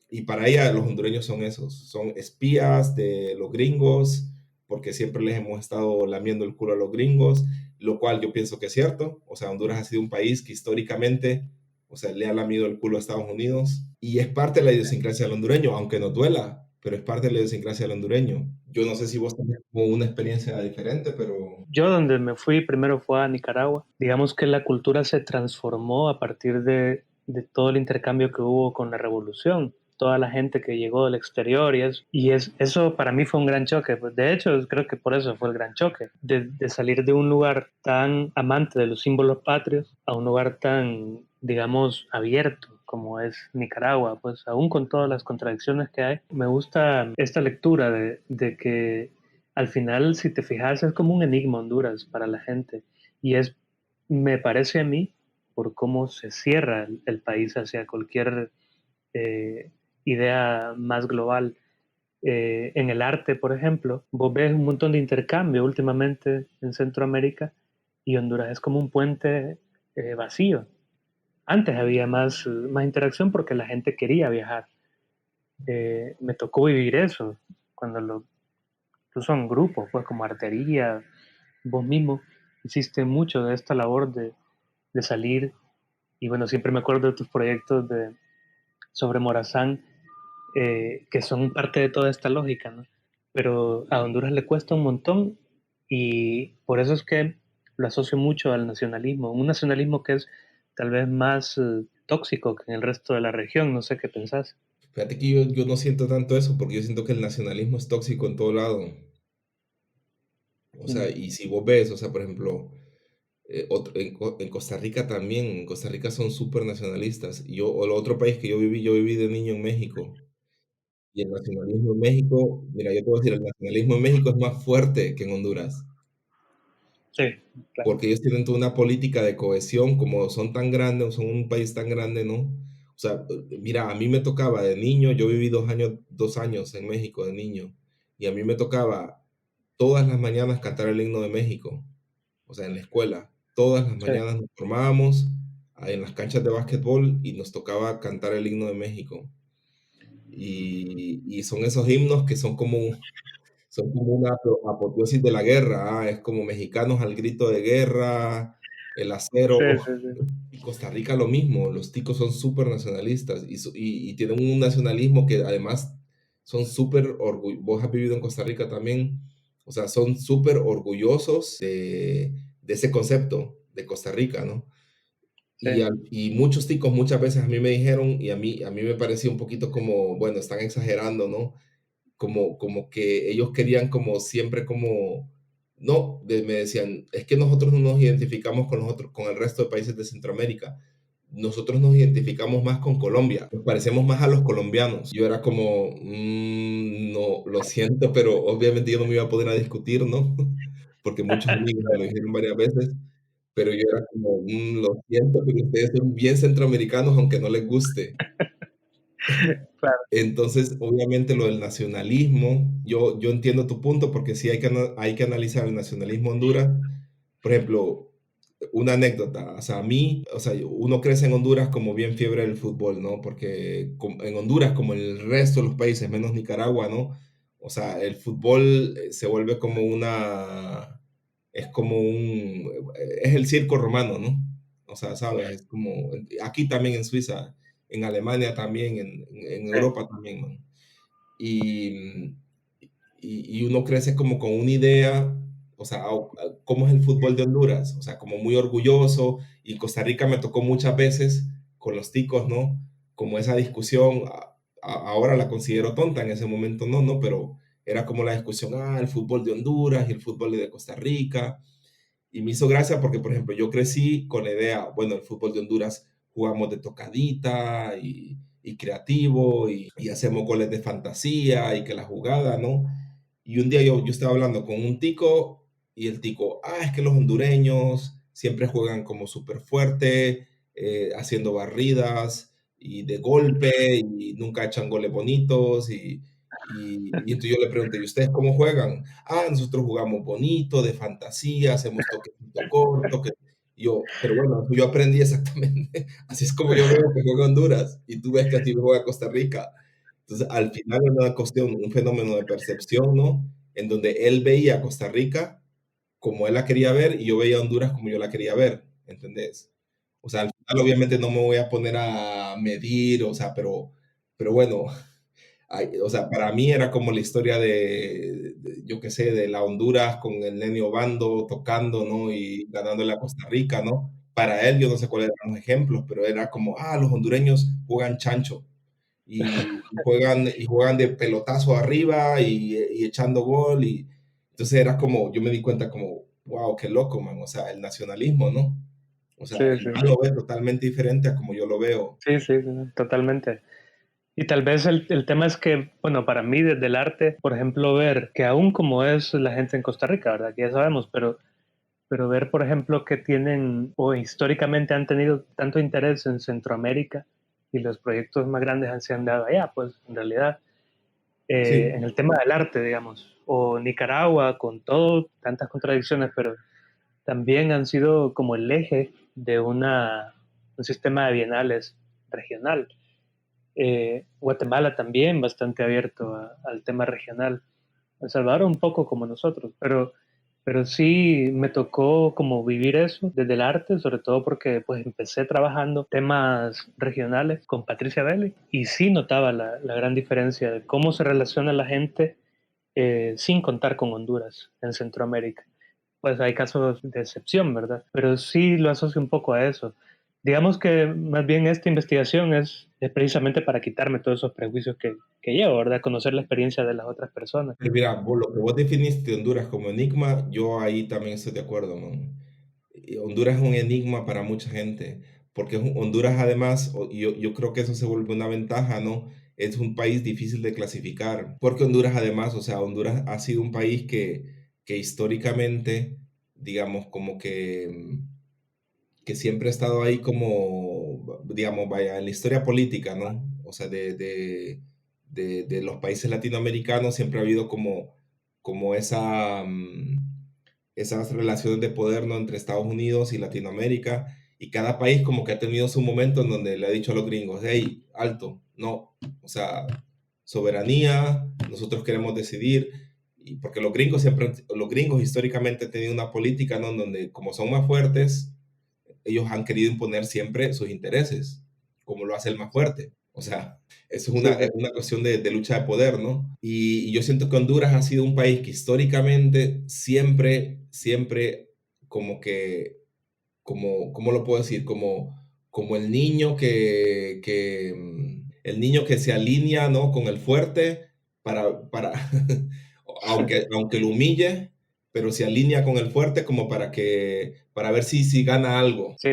Y para ella los hondureños son esos, son espías de los gringos, porque siempre les hemos estado lamiendo el culo a los gringos, lo cual yo pienso que es cierto. O sea, Honduras ha sido un país que históricamente, o sea, le ha lamido el culo a Estados Unidos y es parte de la idiosincrasia del hondureño, aunque nos duela, pero es parte de la idiosincrasia del hondureño. Yo no sé si vos tenés como una experiencia diferente, pero... yo donde me fui primero fue a Nicaragua. Digamos que la cultura se transformó a partir de de todo el intercambio que hubo con la revolución, toda la gente que llegó del exterior eso para mí fue un gran choque. Pues, de hecho, creo que por eso fue el gran choque, de salir de un lugar tan amante de los símbolos patrios a un lugar tan, digamos, abierto como es Nicaragua, pues aún con todas las contradicciones que hay, me gusta esta lectura de que al final, si te fijas, es como un enigma Honduras para la gente. Y me parece a mí, por cómo se cierra el país hacia cualquier eh, idea más global. En el arte, por ejemplo, vos ves un montón de intercambio últimamente en Centroamérica y Honduras es como un puente vacío. Antes había más interacción porque la gente quería viajar. Me tocó vivir eso cuando incluso en grupos, pues como artería, vos mismo hiciste mucho de esta labor de salir. Y bueno, siempre me acuerdo de tus proyectos sobre Morazán, que son parte de toda esta lógica, ¿no? Pero a Honduras le cuesta un montón y por eso es que lo asocio mucho al nacionalismo, un nacionalismo que es tal vez más tóxico que en el resto de la región, no sé qué pensás. Fíjate que yo no siento tanto eso, porque yo siento que el nacionalismo es tóxico en todo lado. O sea, Mm, y si vos ves, o sea, por ejemplo, en Costa Rica también, en Costa Rica son súper nacionalistas. O el otro país que yo viví de niño en México. Y el nacionalismo en México, mira, yo te voy a decir, el nacionalismo en México es más fuerte que en Honduras, sí, claro, porque ellos tienen toda una política de cohesión, como son tan grandes, son un país tan grande, ¿no? O sea, mira, a mí me tocaba de niño, yo viví 2 años en México de niño, y a mí me tocaba todas las mañanas cantar el himno de México, o sea, en la escuela. Todas las sí, mañanas nos formábamos en las canchas de básquetbol y nos tocaba cantar el himno de México. Y son esos himnos que son como una apoteosis de la guerra, es como mexicanos al grito de guerra, el acero. sí, sí, sí, Y Costa Rica lo mismo, los ticos son súper nacionalistas y tienen un nacionalismo que además son súper orgullosos. Vos has vivido en Costa Rica también, o sea, son súper orgullosos de ese concepto de Costa Rica, ¿no? sí, Y muchos ticos muchas veces a mí me dijeron, y a mí me parecía un poquito como, bueno, están exagerando, ¿no? Como que ellos querían como siempre como, no, me decían, es que nosotros no nos identificamos con el resto de países de Centroamérica. Nosotros nos identificamos más con Colombia, nos parecemos más a los colombianos. Yo era como, no, lo siento, pero obviamente yo no me iba a poder a discutir, ¿no? Porque muchos amigos me lo dijeron varias veces, pero yo era como, lo siento, pero ustedes son bien centroamericanos aunque no les guste. claro, Entonces, obviamente lo del nacionalismo, yo entiendo tu punto porque sí hay que analizar el nacionalismo en Honduras. Por ejemplo, una anécdota, o sea, a mí, o sea, uno crece en Honduras como bien fiebre del fútbol, ¿no? Porque en Honduras, como en el resto de los países, menos Nicaragua, ¿no? O sea, el fútbol se vuelve como es el circo romano, ¿no? O sea, sabes, es como, aquí también en Suiza, en Alemania también, en sí, Europa también, ¿no? Y, y uno crece como con una idea, o sea, cómo es el fútbol de Honduras, o sea, como muy orgulloso, y Costa Rica me tocó muchas veces con los ticos, ¿no? Como esa discusión, ahora la considero tonta, en ese momento no, ¿no? Pero era como la discusión, el fútbol de Honduras y el fútbol de Costa Rica, y me hizo gracia porque, por ejemplo, yo crecí con la idea, bueno, el fútbol de Honduras jugamos de tocadita y creativo y hacemos goles de fantasía y que la jugada, ¿no? Y un día yo estaba hablando con un tico y el tico, es que los hondureños siempre juegan como súper fuerte, haciendo barridas y de golpe y nunca echan goles bonitos y entonces yo le pregunté, ¿y ustedes cómo juegan? Nosotros jugamos bonito, de fantasía, hacemos toquecito corto, pero bueno, yo aprendí exactamente, así es como yo veo que juega Honduras y tú ves que así juega Costa Rica. Entonces, al final es una cuestión, un fenómeno de percepción, ¿no? En donde él veía a Costa Rica como él la quería ver y yo veía a Honduras como yo la quería ver, ¿entendés? O sea, al final obviamente no me voy a poner a medir, o sea, pero bueno, o sea, para mí era como la historia yo qué sé, de la Honduras con el Nene Obando tocando, ¿no? Y ganándole a Costa Rica, ¿no? para él, yo no sé cuáles eran los ejemplos, pero era como, los hondureños juegan chancho y juegan de pelotazo arriba y echando gol. Y entonces era como, yo me di cuenta como, wow, qué loco, man. O sea, el nacionalismo, ¿no? O sea, Sí, el sí, man lo ve totalmente diferente a como yo lo veo. sí, sí, sí, totalmente. Y tal vez el tema es que, bueno, para mí desde el arte, por ejemplo, ver que aún como es la gente en Costa Rica, ¿verdad? Que ya sabemos, pero ver, por ejemplo, que tienen o históricamente han tenido tanto interés en Centroamérica y los proyectos más grandes se han dado allá, pues en realidad, Sí, en el tema del arte, digamos, o Nicaragua con todo, tantas contradicciones, pero también han sido como el eje de un sistema de bienales regional. Guatemala también bastante abierto al tema regional. El Salvador un poco como nosotros, pero sí me tocó como vivir eso desde el arte, sobre todo porque pues empecé trabajando temas regionales con Patricia Belli y sí notaba la gran diferencia de cómo se relaciona la gente sin contar con Honduras en Centroamérica. Pues hay casos de excepción, ¿verdad? Pero sí lo asocio un poco a eso. Digamos que más bien esta investigación es precisamente para quitarme todos esos prejuicios que llevo, ¿verdad? Conocer la experiencia de las otras personas. mira, lo que vos definiste de Honduras como enigma, yo ahí también estoy de acuerdo, man. Y Honduras es un enigma para mucha gente, porque Honduras además, y yo creo que eso se vuelve una ventaja, ¿no? Es un país difícil de clasificar, porque Honduras además, o sea, Honduras ha sido un país que históricamente, digamos, como que siempre ha estado ahí como, digamos, vaya, en la historia política, ¿no? O sea, de los países latinoamericanos siempre ha habido como esas relaciones de poder, ¿no? Entre Estados Unidos y Latinoamérica, y cada país como que ha tenido su momento en donde le ha dicho a los gringos, hey, alto, no, o sea, soberanía, nosotros queremos decidir, y porque los gringos históricamente han tenido una política, ¿no? En donde como son más fuertes, ellos han querido imponer siempre sus intereses, como lo hace el más fuerte. O sea, eso Sí, sí, es una cuestión de lucha de poder, ¿no? Y yo siento que Honduras ha sido un país que históricamente siempre como que, ¿cómo lo puedo decir? Como el niño que se alinea, ¿no? Con el fuerte para aunque lo humille, pero se alinea con el fuerte como para ver si gana algo, sí,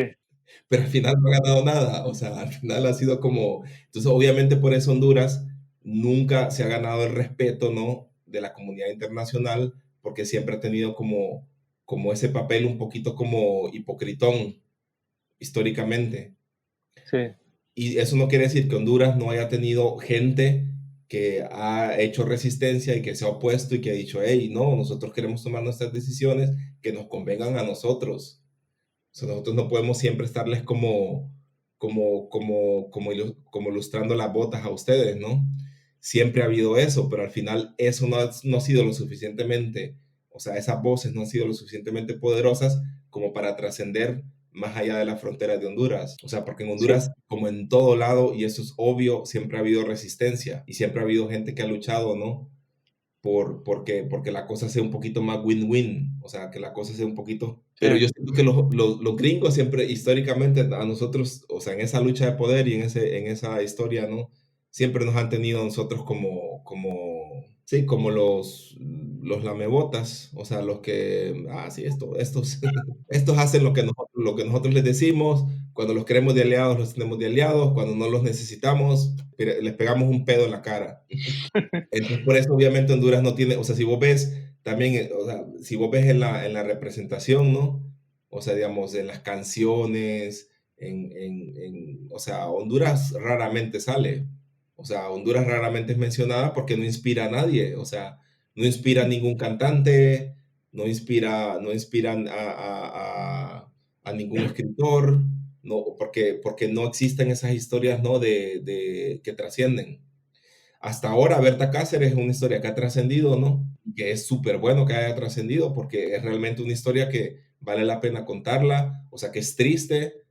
pero al final no ha ganado nada, o sea, al final ha sido como, entonces obviamente por eso Honduras nunca se ha ganado el respeto, ¿no? De la comunidad internacional, porque siempre ha tenido como ese papel un poquito como hipocritón históricamente. sí, Y eso no quiere decir que Honduras no haya tenido gente que ha hecho resistencia y que se ha opuesto y que ha dicho, hey, no, nosotros queremos tomar nuestras decisiones que nos convengan a nosotros. O sea, nosotros no podemos siempre estarles como ilustrando las botas a ustedes, ¿no? Siempre ha habido eso, pero al final eso no ha sido lo suficientemente, o sea, esas voces no han sido lo suficientemente poderosas como para trascender más allá de las fronteras de Honduras. O sea, porque en sí, Honduras, como en todo lado, y eso es obvio, siempre ha habido resistencia y siempre ha habido gente que ha luchado, ¿no? Porque la cosa sea un poquito más win-win, o sea, que la cosa sea un poquito... sí, Pero yo siento que los gringos siempre, históricamente, a nosotros, o sea, en esa lucha de poder y en esa historia, ¿no? Siempre nos han tenido a nosotros sí, como los lamebotas, o sea, los que, sí, estos hacen lo que nosotros les decimos, cuando los queremos de aliados, los tenemos de aliados, cuando no los necesitamos, les pegamos un pedo en la cara. Entonces, por eso obviamente Honduras no tiene, o sea, si vos ves también, o sea, si vos ves en la representación, ¿no? O sea, digamos, en las canciones, o sea, Honduras raramente sale. O sea, Honduras raramente es mencionada porque no inspira a nadie. O sea, no inspira a ningún cantante, no inspira a ningún escritor, no, porque no existen esas historias, ¿no? Que trascienden. Hasta ahora, Berta Cáceres es una historia que ha trascendido, ¿no? Que es súper bueno que haya trascendido porque es realmente una historia que vale la pena contarla, o sea, que es triste,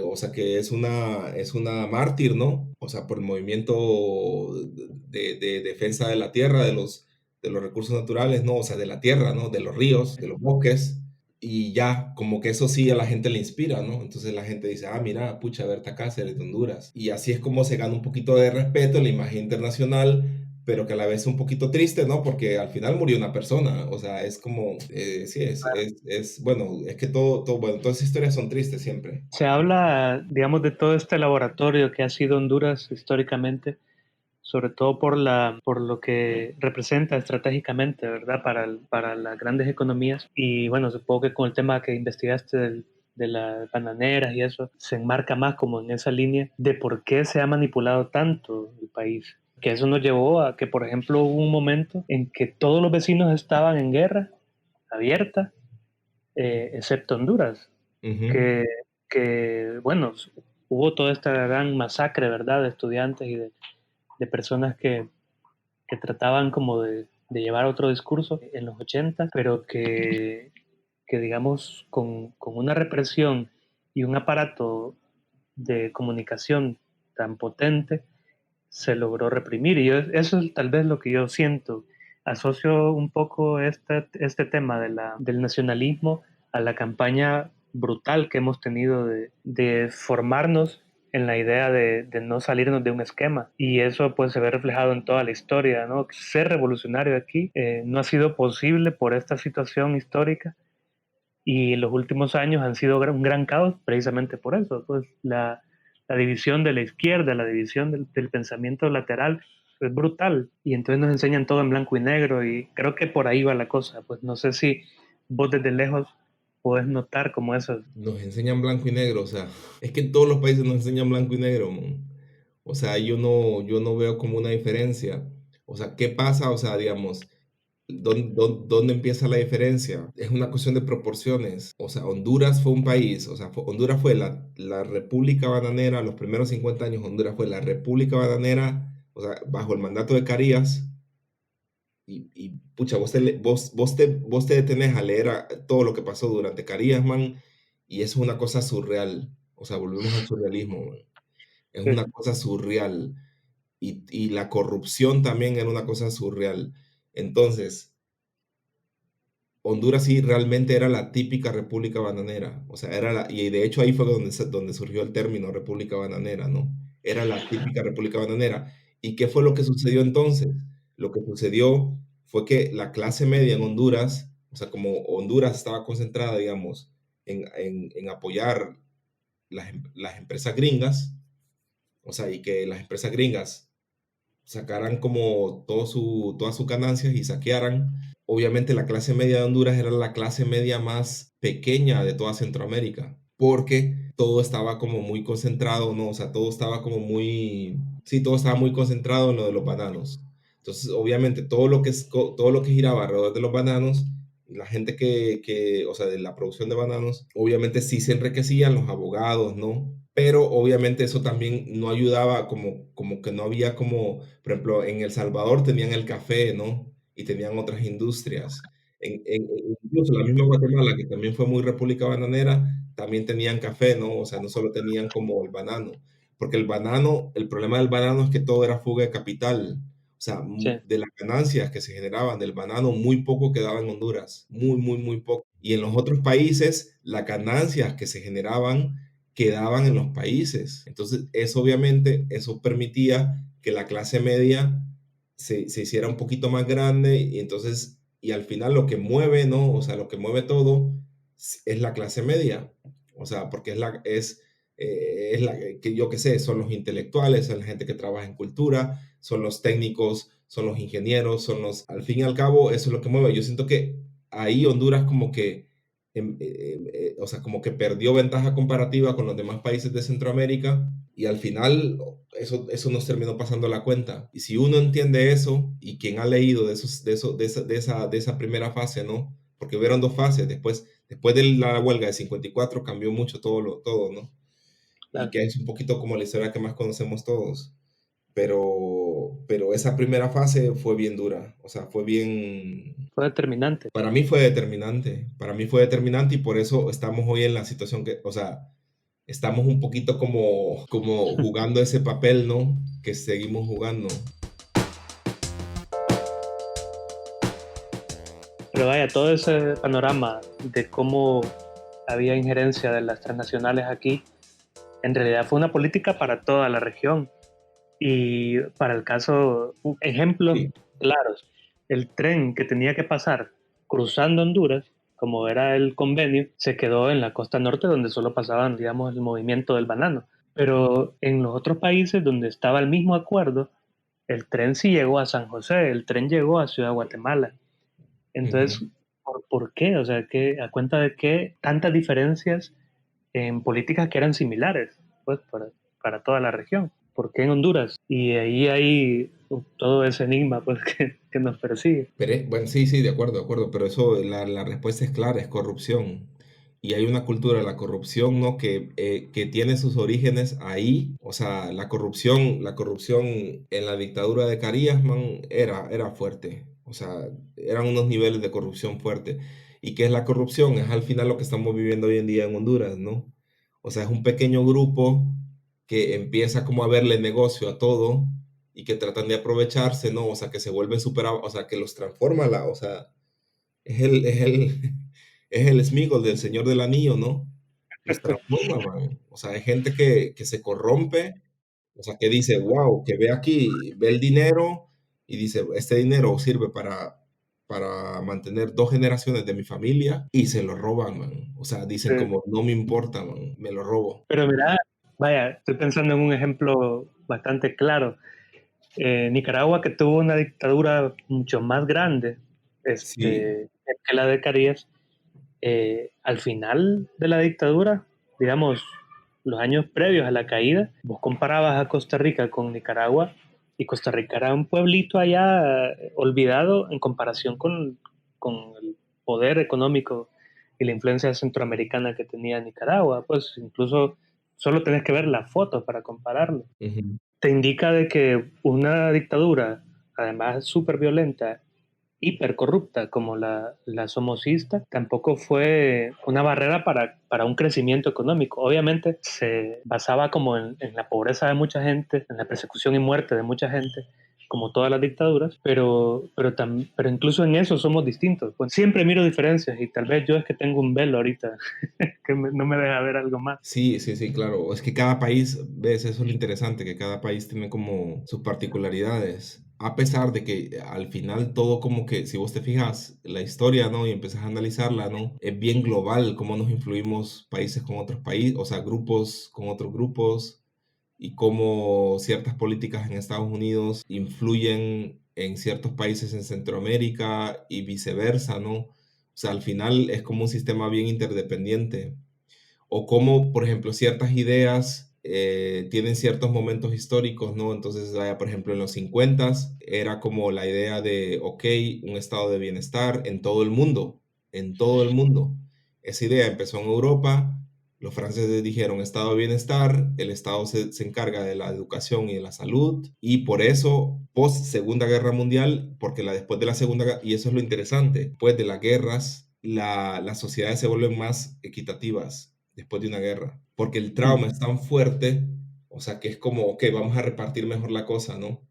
o sea, que es una mártir, ¿no? O sea, por el movimiento de defensa de la tierra, de los recursos naturales, ¿no? O sea, de la tierra, ¿no? De los ríos, de los bosques. y ya, como que eso sí a la gente le inspira, ¿no? Entonces la gente dice, ah, mira, pucha, Berta Cáceres de Honduras. Y así es como se gana un poquito de respeto en la imagen internacional, pero que a la vez es un poquito triste, ¿no? Porque al final murió una persona, o sea, es como, sí, bueno, es que bueno, todas esas historias son tristes siempre. Se habla, digamos, de todo este laboratorio que ha sido Honduras históricamente, sobre todo por lo que representa estratégicamente, ¿verdad? Para las grandes economías. Y bueno, supongo que con el tema que investigaste de las bananeras y eso, se enmarca más como en esa línea de por qué se ha manipulado tanto el país. Que eso nos llevó a que, por ejemplo, hubo un momento en que todos los vecinos estaban en guerra abierta, excepto Honduras, Ujú. que, que, bueno, hubo toda esta gran masacre, ¿verdad?, de estudiantes y de personas que trataban como de llevar otro discurso en los 80, pero que digamos, con una represión y un aparato de comunicación tan potente, se logró reprimir. Y eso es tal vez lo que yo siento. Asocio un poco este tema del nacionalismo a la campaña brutal que hemos tenido de formarnos en la idea de no salirnos de un esquema. Y eso pues se ve reflejado en toda la historia, ¿no? Ser revolucionario aquí no ha sido posible por esta situación histórica y los últimos años han sido un gran caos precisamente por eso, pues la división de la izquierda, la división del pensamiento lateral es brutal y entonces nos enseñan todo en blanco y negro y creo que por ahí va la cosa, pues no sé si vos desde lejos podés notar como eso. Nos enseñan blanco y negro, o sea, es que en todos los países nos enseñan blanco y negro, man. O sea, yo no veo como una diferencia. O sea, ¿qué pasa? O sea, digamos, ¿dónde empieza la diferencia? Es una cuestión de proporciones. O sea, Honduras fue un país, o sea, Honduras fue la República Bananera, los primeros 50 años Honduras fue la República Bananera, o sea, bajo el mandato de Carías. Pucha, vos te detenés a leer todo lo que pasó durante Carías, man, y es una cosa surreal. O sea, volvemos al surrealismo, man. Es Sí, una cosa surreal. Y la corrupción también era una cosa surreal. Entonces, Honduras sí realmente era la típica república bananera. O sea, y de hecho ahí fue donde surgió el término república bananera, ¿no? Era la típica república bananera. ¿Y qué fue lo que sucedió entonces? Lo que sucedió fue que la clase media en Honduras, o sea, como Honduras estaba concentrada, digamos, en apoyar las empresas gringas, o sea, y que las empresas gringas sacaran como todas sus ganancias y saquearan. Obviamente la clase media de Honduras era la clase media más pequeña de toda Centroamérica, porque todo estaba como muy concentrado, ¿no? O sea, todo estaba como muy, sí, todo estaba muy concentrado en lo de los bananos. Entonces, obviamente, todo lo que giraba alrededor de los bananos, la gente o sea, de la producción de bananos, obviamente sí se enriquecían los abogados, ¿no? Pero obviamente eso también no ayudaba, como que no había como, por ejemplo, en El Salvador tenían el café, ¿no? Y tenían otras industrias. Incluso la misma Guatemala, que también fue muy república bananera, también tenían café, ¿no? O sea, no solo tenían como el banano, porque el problema del banano es que todo era fuga de capital. O sea, sí. de las ganancias que se generaban del banano, muy poco quedaba en Honduras, muy, muy, muy poco. Y en los otros países, las ganancias que se generaban quedaban en los países. Entonces, eso obviamente, eso permitía que la clase media se hiciera un poquito más grande y entonces, y al final lo que mueve, ¿no? O sea, lo que mueve todo es la clase media. O sea, porque que yo qué sé, son los intelectuales, son la gente que trabaja en cultura, son los técnicos, son los ingenieros, al fin y al cabo, eso es lo que mueve. Yo siento que ahí Honduras como que o sea, como que perdió ventaja comparativa con los demás países de Centroamérica y al final eso nos terminó pasando la cuenta. Y si uno entiende eso y quien ha leído de esa primera fase, ¿no? Porque hubieron dos fases, después de la huelga de 54 cambió mucho todo, ¿no? Y Claro, que es un poquito como la historia que más conocemos todos. Pero esa primera fase fue bien dura, o sea, fue bien, fue determinante. para mí fue determinante y por eso estamos hoy en la situación o sea, estamos un poquito como jugando ese papel, ¿no? Que seguimos jugando. Pero vaya, todo ese panorama de cómo había injerencia de las transnacionales aquí, en realidad fue una política para toda la región. Y para el caso, ejemplos Sí, claros, el tren que tenía que pasar cruzando Honduras, como era el convenio, se quedó en la costa norte donde solo pasaban, digamos, el movimiento del banano. Pero en los otros países donde estaba el mismo acuerdo, el tren sí llegó a San José, el tren llegó a Ciudad Guatemala. ujú. Entonces, ¿por qué? O sea, ¿a cuenta de qué tantas diferencias en políticas que eran similares, pues, para toda la región? ¿Por qué en Honduras? Y ahí hay todo ese enigma, pues, que nos persigue. Pero, bueno, sí, sí, de acuerdo, pero eso, la respuesta es clara, es corrupción. Y hay una cultura de la corrupción, ¿no? Que tiene sus orígenes ahí. O sea, la corrupción en la dictadura de Carías, man, era fuerte. O sea, eran unos niveles de corrupción fuerte. ¿Y qué es la corrupción? Es al final lo que estamos viviendo hoy en día en Honduras, ¿no? O sea, es un pequeño grupo que empieza como a verle negocio a todo y que tratan de aprovecharse, ¿no? O sea, que se vuelven super, o sea, que los transforma o sea, es el, es el Sméagol del Señor del Anillo, ¿no? Los transforma, man. O sea, hay gente que se corrompe, o sea, que dice, wow, que ve aquí, ve el dinero y dice, este dinero sirve para mantener 2 generaciones de mi familia y se lo roban, man. O sea, dicen Sí. como, no me importa, man, me lo robo. Pero mira, vaya, estoy pensando en un ejemplo bastante claro. Nicaragua, que tuvo una dictadura mucho más grande Sí, que la de Carías, al final de la dictadura, digamos, los años previos a la caída, vos comparabas a Costa Rica con Nicaragua y Costa Rica era un pueblito allá olvidado en comparación con el poder económico y la influencia centroamericana que tenía Nicaragua. Pues incluso solo tenés que ver las fotos para compararlo. ujú. Te indica de que una dictadura, además súper violenta, hipercorrupta como la somocista, tampoco fue una barrera para un crecimiento económico. Obviamente se basaba como en la pobreza de mucha gente, en la persecución y muerte de mucha gente, como todas las dictaduras, pero incluso en eso somos distintos. Pues siempre miro diferencias y tal vez yo es que tengo un velo ahorita que no me deja ver algo más. Sí, sí, sí, claro. Es que cada país, ves, eso es lo interesante, que cada país tiene como sus particularidades. A pesar de que al final todo como que, si vos te fijas la historia, ¿no? Y empiezas a analizarla, ¿no? Es bien global cómo nos influimos países con otros países, o sea, grupos con otros grupos, y cómo ciertas políticas en Estados Unidos influyen en ciertos países en Centroamérica y viceversa, ¿no? O sea, al final es como un sistema bien interdependiente o cómo, por ejemplo, ciertas ideas tienen ciertos momentos históricos, ¿no? Entonces, vaya, por ejemplo, en los 50 era como la idea de, ok, un estado de bienestar en todo el mundo, en todo el mundo. Esa idea empezó en Europa, los franceses dijeron estado de bienestar, el estado se encarga de la educación y de la salud, y por eso, post Segunda Guerra Mundial, porque después de la Segunda Guerra, y eso es lo interesante, después de las guerras, las sociedades se vuelven más equitativas después de una guerra, porque el Mm, trauma es tan fuerte, o sea, que es como, ok, vamos a repartir mejor la cosa, ¿no?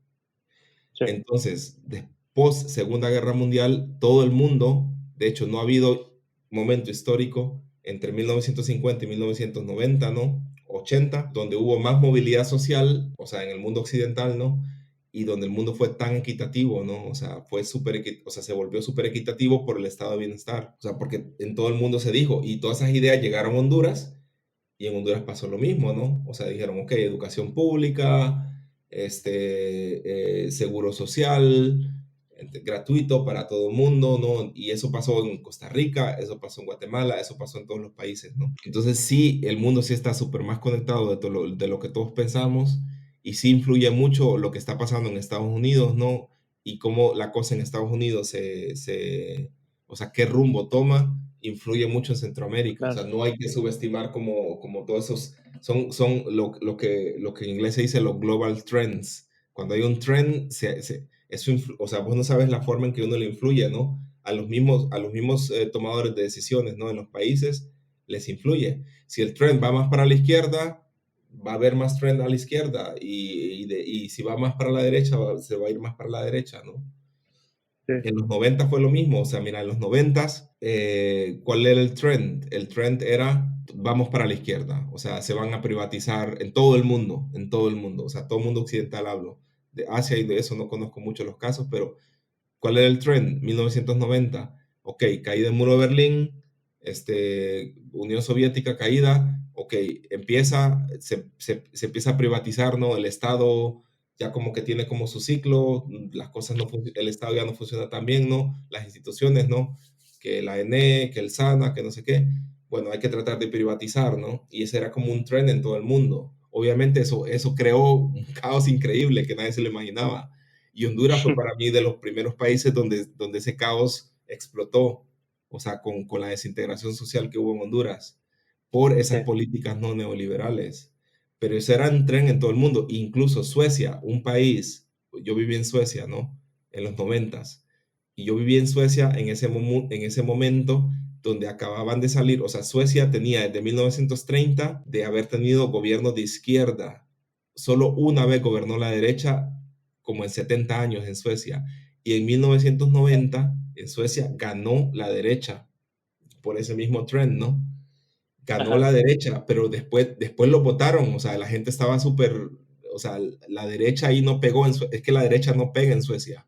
sí. Entonces, después Segunda Guerra Mundial, todo el mundo, de hecho, no ha habido momento histórico entre 1950 y 1990, ¿no? 80, donde hubo más movilidad social, o sea, en el mundo occidental, ¿no? Y donde el mundo fue tan equitativo, ¿no? O sea, o sea, se volvió súper equitativo por el estado de bienestar. O sea, porque en todo el mundo se dijo, y todas esas ideas llegaron a Honduras, y en Honduras pasó lo mismo, ¿no? O sea, dijeron, ok, educación pública, seguro social, gratuito para todo el mundo, ¿no? Y eso pasó en Costa Rica, eso pasó en Guatemala, eso pasó en todos los países, ¿no? Entonces sí, el mundo sí está súper más conectado de lo que todos pensamos y sí influye mucho lo que está pasando en Estados Unidos, ¿no? Y cómo la cosa en Estados Unidos o sea, qué rumbo toma influye mucho en Centroamérica. O sea, Claro. no hay que subestimar como todos esos, son lo que en inglés se dice los global trends. Cuando hay un trend, eso o sea, vos no sabes la forma en que uno le influye, ¿no? A los mismos tomadores de decisiones, ¿no? En los países les influye. Si el trend va más para la izquierda, va a haber más trend a la izquierda y si va más para la derecha, se va a ir más para la derecha, ¿no? sí, En los 90 fue lo mismo, o sea, mira, en los 90, ¿cuál era el trend? El trend era, vamos para la izquierda, o sea, se van a privatizar en todo el mundo, o sea, todo el mundo occidental hablo. De Asia y de eso no conozco mucho los casos, pero ¿cuál era el trend? 1990. Ok, caída del muro de Berlín, Unión Soviética caída, ok, se empieza a privatizar, ¿no? El Estado ya como que tiene como su ciclo, las cosas no el Estado ya no funciona tan bien, ¿no? Las instituciones, ¿no? Que la ENE, que el SANA, que no sé qué. Bueno, hay que tratar de privatizar, ¿no? Y ese era como un trend en todo el mundo. Obviamente eso creó un caos increíble que nadie se lo imaginaba. Y Honduras fue para mí de los primeros países donde ese caos explotó, o sea, con la desintegración social que hubo en Honduras, por esas sí. políticas no neoliberales. Pero eso era un tren en todo el mundo, incluso Suecia, un país, yo viví en Suecia, ¿no? En los 90s, y yo viví en Suecia en ese momento donde acababan de salir, o sea, Suecia tenía desde 1930 de haber tenido gobierno de izquierda. Solo una vez gobernó la derecha como en 70 años en Suecia. Y en 1990 en Suecia ganó la derecha por ese mismo trend, ¿no? Ganó Ajá. la derecha, pero después lo votaron, o sea, la gente estaba súper, o sea, la derecha ahí no pegó, es que la derecha no pega en Suecia.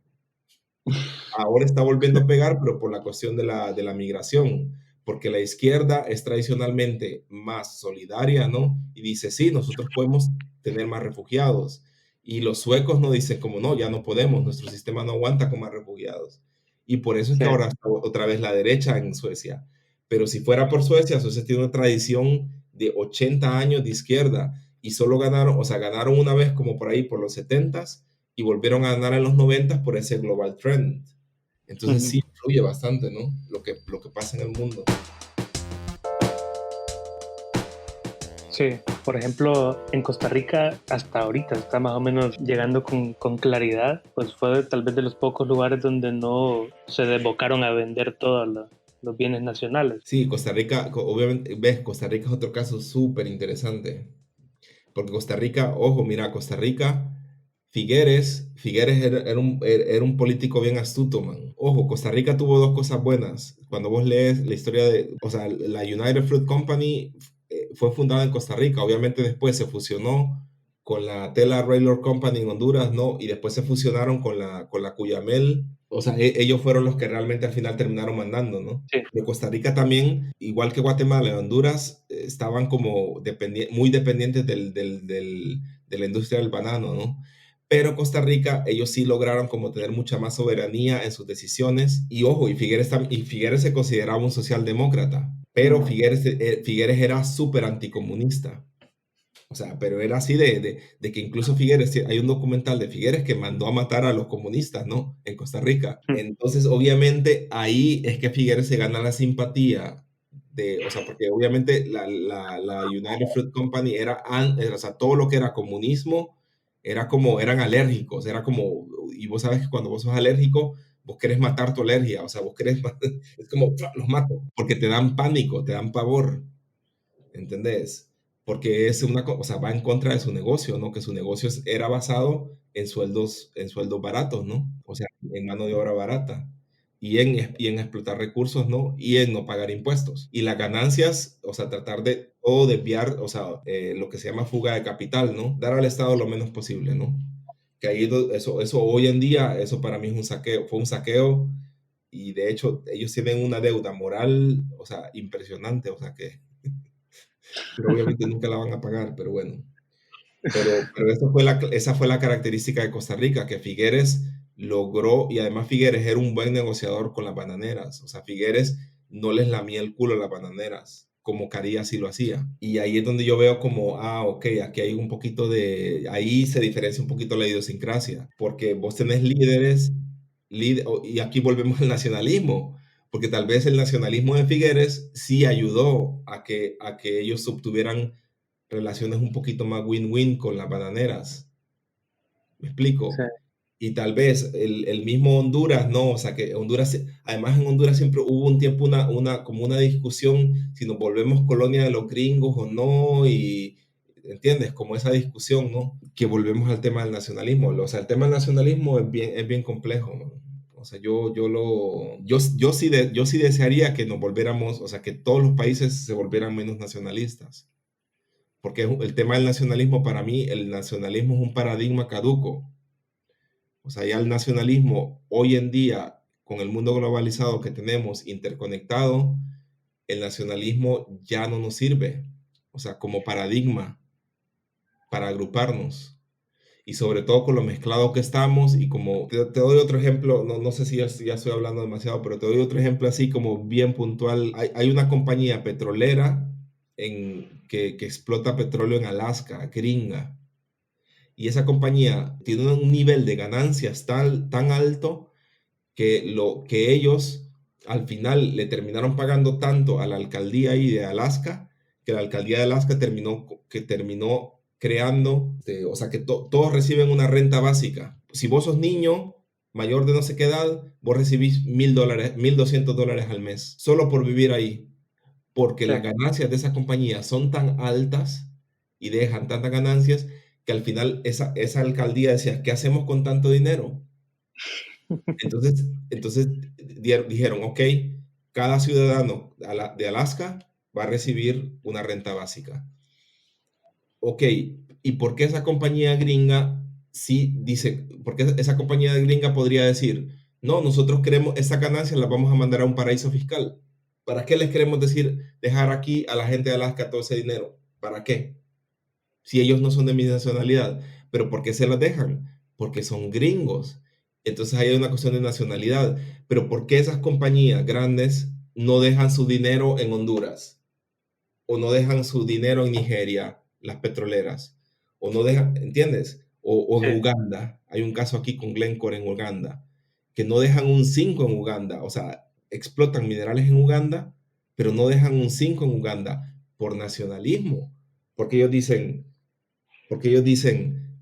Ahora está volviendo a pegar, pero por la cuestión de la migración, porque la izquierda es tradicionalmente más solidaria, ¿no? Y dice, sí, nosotros podemos tener más refugiados. Y los suecos no dicen como, no, ya no podemos, nuestro sistema no aguanta con más refugiados. Y por eso es Sí, que ahora está otra vez la derecha en Suecia. Pero si fuera por Suecia, Suecia tiene una tradición de 80 años de izquierda y solo ganaron, o sea, ganaron una vez como por ahí por los 70s y volvieron a ganar en los 90s por ese global trend. Entonces ujú. sí influye bastante, ¿no? Lo que pasa en el mundo. Sí, por ejemplo, en Costa Rica hasta ahorita está más o menos llegando con claridad, pues fue tal vez de los pocos lugares donde no se desbocaron a vender todos los bienes nacionales. Sí, Costa Rica, obviamente, ves, Costa Rica es otro caso súper interesante. Porque Costa Rica, ojo, mira, Costa Rica, Figueres era un político bien astuto, man. Ojo, Costa Rica tuvo dos cosas buenas. Cuando vos lees la historia de, o sea, la United Fruit Company fue fundada en Costa Rica. Obviamente después se fusionó con la Tela Railroad Company en Honduras, ¿no? Y después se fusionaron con la Cuyamel. O sea, ellos fueron los que realmente al final terminaron mandando, ¿no? Sí, De Costa Rica también, igual que Guatemala y Honduras, estaban como muy dependientes de la industria del banano, ¿no? Pero Costa Rica, ellos sí lograron como tener mucha más soberanía en sus decisiones. Y ojo, y Figueres se consideraba un socialdemócrata, pero mm, Figueres era súper anticomunista. O sea, pero era así de que incluso Figueres, hay un documental de Figueres que mandó a matar a los comunistas, ¿no? En Costa Rica. mm, Entonces, obviamente, ahí es que Figueres se gana la simpatía o sea, porque obviamente la United Fruit Company o sea, todo lo que era comunismo era como, eran alérgicos, era como, y vos sabes que cuando vos sos alérgico, vos querés matar tu alergia, o sea, vos querés, es como, ¡fua! Los mato, porque te dan pánico, te dan pavor. ¿Entendés? Porque es o sea, va en contra de su negocio, ¿no? Que su negocio era basado en sueldos baratos, ¿no? O sea, en mano de obra barata. Y en explotar recursos, ¿no? Y en no pagar impuestos. Y las ganancias, o sea, tratar de o desviar, o sea, lo que se llama fuga de capital, ¿no? Dar al Estado lo menos posible, ¿no? Que ahí eso hoy en día, eso para mí es un saqueo, fue un saqueo y de hecho ellos tienen una deuda moral, o sea, impresionante, o sea que pero obviamente nunca la van a pagar, pero bueno. Pero esa fue la característica de Costa Rica, que Figueres logró, y además Figueres era un buen negociador con las bananeras. O sea, Figueres no les lamía el culo a las bananeras, como Carías sí lo hacía. Y ahí es donde yo veo como, ok, aquí hay un poquito ahí se diferencia un poquito la idiosincrasia, porque vos tenés y aquí volvemos al nacionalismo, porque tal vez el nacionalismo de Figueres sí ayudó a que ellos obtuvieran relaciones un poquito más win-win con las bananeras. ¿Me sí, explico? Y tal vez el mismo Honduras, no, o sea que Honduras, además en Honduras siempre hubo un tiempo como una discusión si nos volvemos colonia de los gringos o no, y ¿entiendes? Como esa discusión, ¿no? Que volvemos al tema del nacionalismo. O sea, el tema del nacionalismo es bien complejo, ¿no? O sea, yo sí desearía que nos volviéramos, o sea, que todos los países se volvieran menos nacionalistas. Porque el tema del nacionalismo, para mí, el nacionalismo es un paradigma caduco. O sea, ya el nacionalismo hoy en día, con el mundo globalizado que tenemos, interconectado, el nacionalismo ya no nos sirve. O sea, como paradigma para agruparnos. Y sobre todo con lo mezclado que estamos y como te doy otro ejemplo, no sé si ya estoy hablando demasiado, pero te doy otro ejemplo así como bien puntual. Hay una compañía petrolera que explota petróleo en Alaska, gringa, y esa compañía tiene un nivel de ganancias tan alto que ellos al final le terminaron pagando tanto a la alcaldía ahí de Alaska, que la alcaldía de Alaska terminó creando, o sea, que todos reciben una renta básica. Si vos sos niño mayor de no sé qué edad, vos recibís $1,200, $1,200 al mes, solo por vivir ahí, porque Sí. las ganancias de esa compañía son tan altas y dejan tantas ganancias que al final esa alcaldía decía, ¿qué hacemos con tanto dinero? Entonces dijeron, ok, cada ciudadano de Alaska va a recibir una renta básica. Ok, ¿y por qué esa compañía gringa sí dice, por qué esa compañía gringa podría decir, no, nosotros queremos, esa ganancia la vamos a mandar a un paraíso fiscal? ¿Para qué les queremos decir, dejar aquí a la gente de Alaska todo ese dinero? ¿Para qué? Si ellos no son de mi nacionalidad. ¿Pero por qué se las dejan? Porque son gringos. Entonces ahí hay una cuestión de nacionalidad. Pero ¿por qué esas compañías grandes no dejan su dinero en Honduras? ¿O no dejan su dinero en Nigeria, las petroleras? ¿O no dejan, entiendes? O en Sí. Uganda. Hay un caso aquí con Glencore en Uganda, que no dejan un 5 en Uganda. O sea, explotan minerales en Uganda, pero no dejan un 5 en Uganda por nacionalismo. Porque ellos dicen,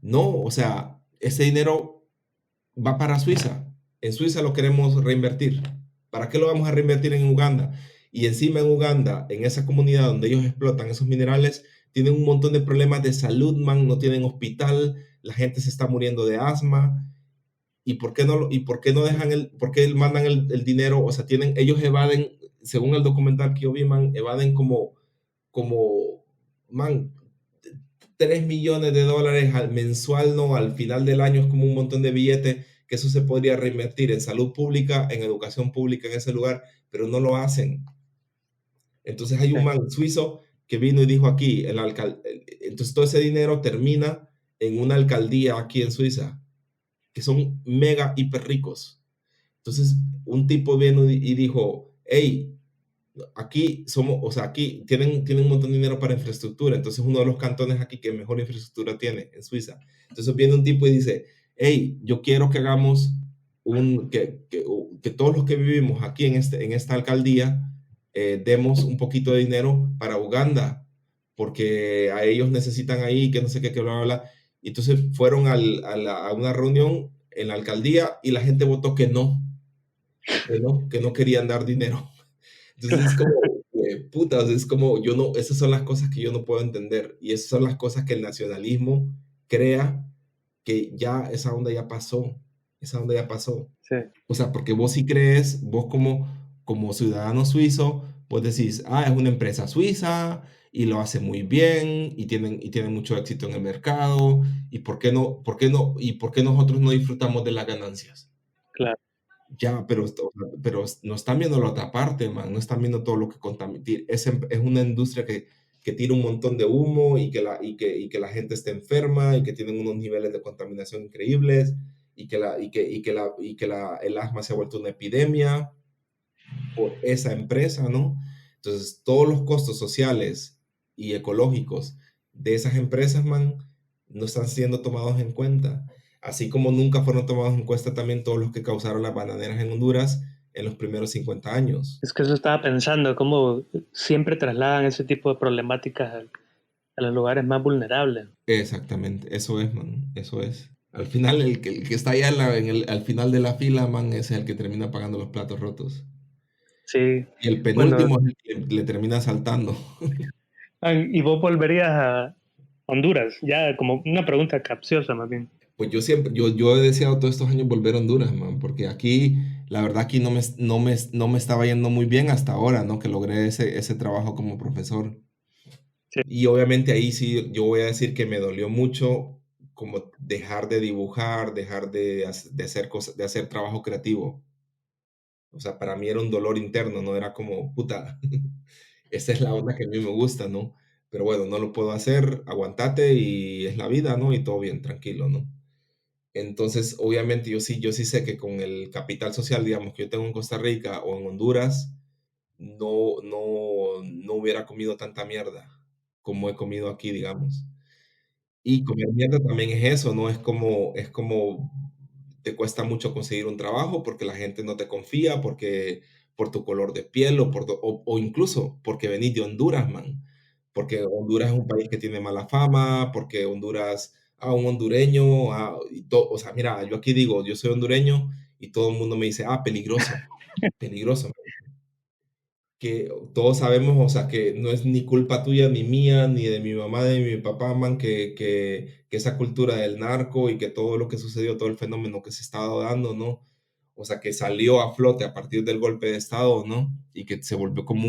no, o sea, ese dinero va para Suiza. En Suiza lo queremos reinvertir. ¿Para qué lo vamos a reinvertir en Uganda? Y encima en Uganda, en esa comunidad donde ellos explotan esos minerales, tienen un montón de problemas de salud, man, no tienen hospital, la gente se está muriendo de asma. ¿Y por qué no dejan por qué mandan el dinero? O sea, ellos evaden, según el documental que yo vi, man, evaden man, 3 millones de dólares al mensual, no, al final del año es como un montón de billetes, que eso se podría reinvertir en salud pública, en educación pública en ese lugar, pero no lo hacen. Entonces hay un Sí. man suizo que vino y dijo aquí, entonces todo ese dinero termina en una alcaldía aquí en Suiza, que son mega hiper ricos. Entonces un tipo vino y dijo, hey, aquí somos, o sea, aquí tienen un montón de dinero para infraestructura, entonces uno de los cantones aquí que mejor infraestructura tiene en Suiza. Entonces viene un tipo y dice, hey, yo quiero que hagamos que todos los que vivimos aquí en esta alcaldía demos un poquito de dinero para Uganda, porque a ellos necesitan ahí, que no sé qué, que bla, bla, bla. Y entonces fueron a una reunión en la alcaldía y la gente votó que no querían dar dinero. Entonces es como, putas, es como, yo no, esas son las cosas que yo no puedo entender. Y esas son las cosas que el nacionalismo crea que ya esa onda ya pasó. Esa onda ya pasó. Sí. O sea, porque vos sí crees, vos como ciudadano suizo, vos decís, es una empresa suiza y lo hace muy bien y tienen mucho éxito en el mercado. ¿Y por qué nosotros no disfrutamos de las ganancias? Claro. Ya, pero no están viendo la otra parte, man. No están viendo todo lo que contamina. Es una industria que tira un montón de humo y que la gente está enferma y que tienen unos niveles de contaminación increíbles el asma se ha vuelto una epidemia por esa empresa, ¿no? Entonces, todos los costos sociales y ecológicos de esas empresas, man, no están siendo tomados en cuenta. Así como nunca fueron tomados en cuenta también todos los que causaron las bananeras en Honduras en los primeros 50 años. Es que eso estaba pensando, cómo siempre trasladan ese tipo de problemáticas a los lugares más vulnerables. Exactamente, eso es, man, eso es. Al final, el que está allá al final de la fila, man, es el que termina pagando los platos rotos. Sí, Y el bueno, penúltimo es el que le termina saltando. ¿y vos volverías a Honduras? Ya como una pregunta capciosa más bien. Pues yo he deseado todos estos años volver a Honduras, man, porque aquí, la verdad, aquí no me estaba yendo muy bien hasta ahora, ¿no? Que logré ese trabajo como profesor. Sí, Y obviamente ahí sí, yo voy a decir que me dolió mucho como dejar de dibujar, dejar de hacer cosas, de hacer trabajo creativo. O sea, para mí era un dolor interno, no era como, puta, esa es la onda que a mí me gusta, ¿no? Pero bueno, no lo puedo hacer, aguantate y es la vida, ¿no? Y todo bien, tranquilo, ¿no? Entonces, obviamente, yo sí sé que con el capital social, digamos, que yo tengo en Costa Rica o en Honduras, no hubiera comido tanta mierda como he comido aquí, digamos. Y comer mierda también es eso, ¿no? Es como te cuesta mucho conseguir un trabajo porque la gente no te confía, porque por tu color de piel o incluso porque venís de Honduras, man. Porque Honduras es un país que tiene mala fama, porque Honduras, un hondureño, o sea, mira, yo aquí digo, yo soy hondureño y todo el mundo me dice, peligroso, peligroso que todos sabemos, o sea, que no es ni culpa tuya, ni mía, ni de mi mamá, ni de mi papá, man, que esa cultura del narco y que todo lo que sucedió, todo el fenómeno que se estaba dando, ¿no? O sea, que salió a flote a partir del golpe de Estado, ¿no? Y que se volvió como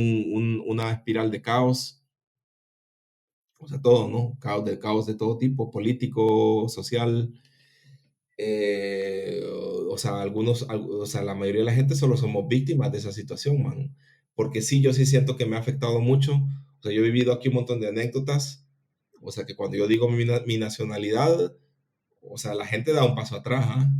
una espiral de caos, o sea, todo, ¿no? Caos de todo tipo, político, social. O sea, o sea, la mayoría de la gente solo somos víctimas de esa situación, man. Porque sí, yo sí siento que me ha afectado mucho. O sea, yo he vivido aquí un montón de anécdotas. O sea, que cuando yo digo mi nacionalidad, o sea, la gente da un paso atrás, ¿ah?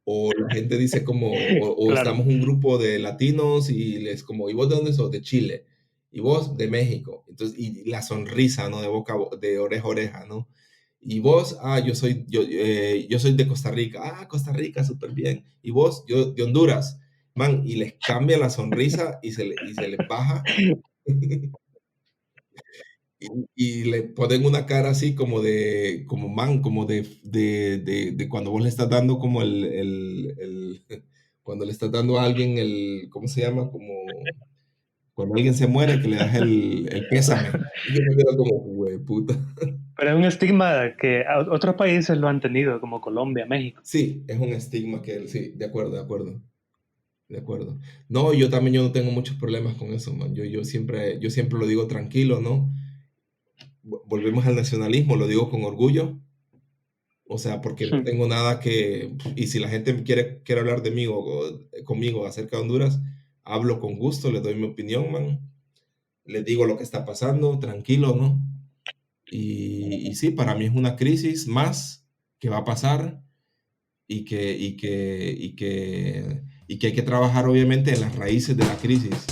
O la gente dice como, o claro. estamos un grupo de latinos y les como, ¿y vos de dónde sos? De Chile. ¿Y vos? De México. Entonces, y la sonrisa, ¿no? De oreja a oreja, ¿no? Y vos, yo soy de Costa Rica. Costa Rica, súper bien. Y vos, yo de Honduras. Man, y les cambia la sonrisa y se les baja. Y le ponen una cara así como man, como de cuando vos le estás dando como cuando le estás dando a alguien ¿cómo se llama? Como cuando alguien se muere, que le das el pésame. Y yo me quedo como, güey, puta. Pero es un estigma que otros países lo han tenido, como Colombia, México. Sí, es un estigma sí, de acuerdo, de acuerdo, de acuerdo. No, yo no tengo muchos problemas con eso, man. Yo siempre lo digo tranquilo, ¿no? Volvemos al nacionalismo, lo digo con orgullo. O sea, porque no tengo nada y si la gente quiere hablar de mí conmigo acerca de Honduras, hablo con gusto, le doy mi opinión, man. Le digo lo que está pasando, tranquilo, ¿no? Y sí, para mí es una crisis más que va a pasar y que hay que trabajar obviamente en las raíces de la crisis.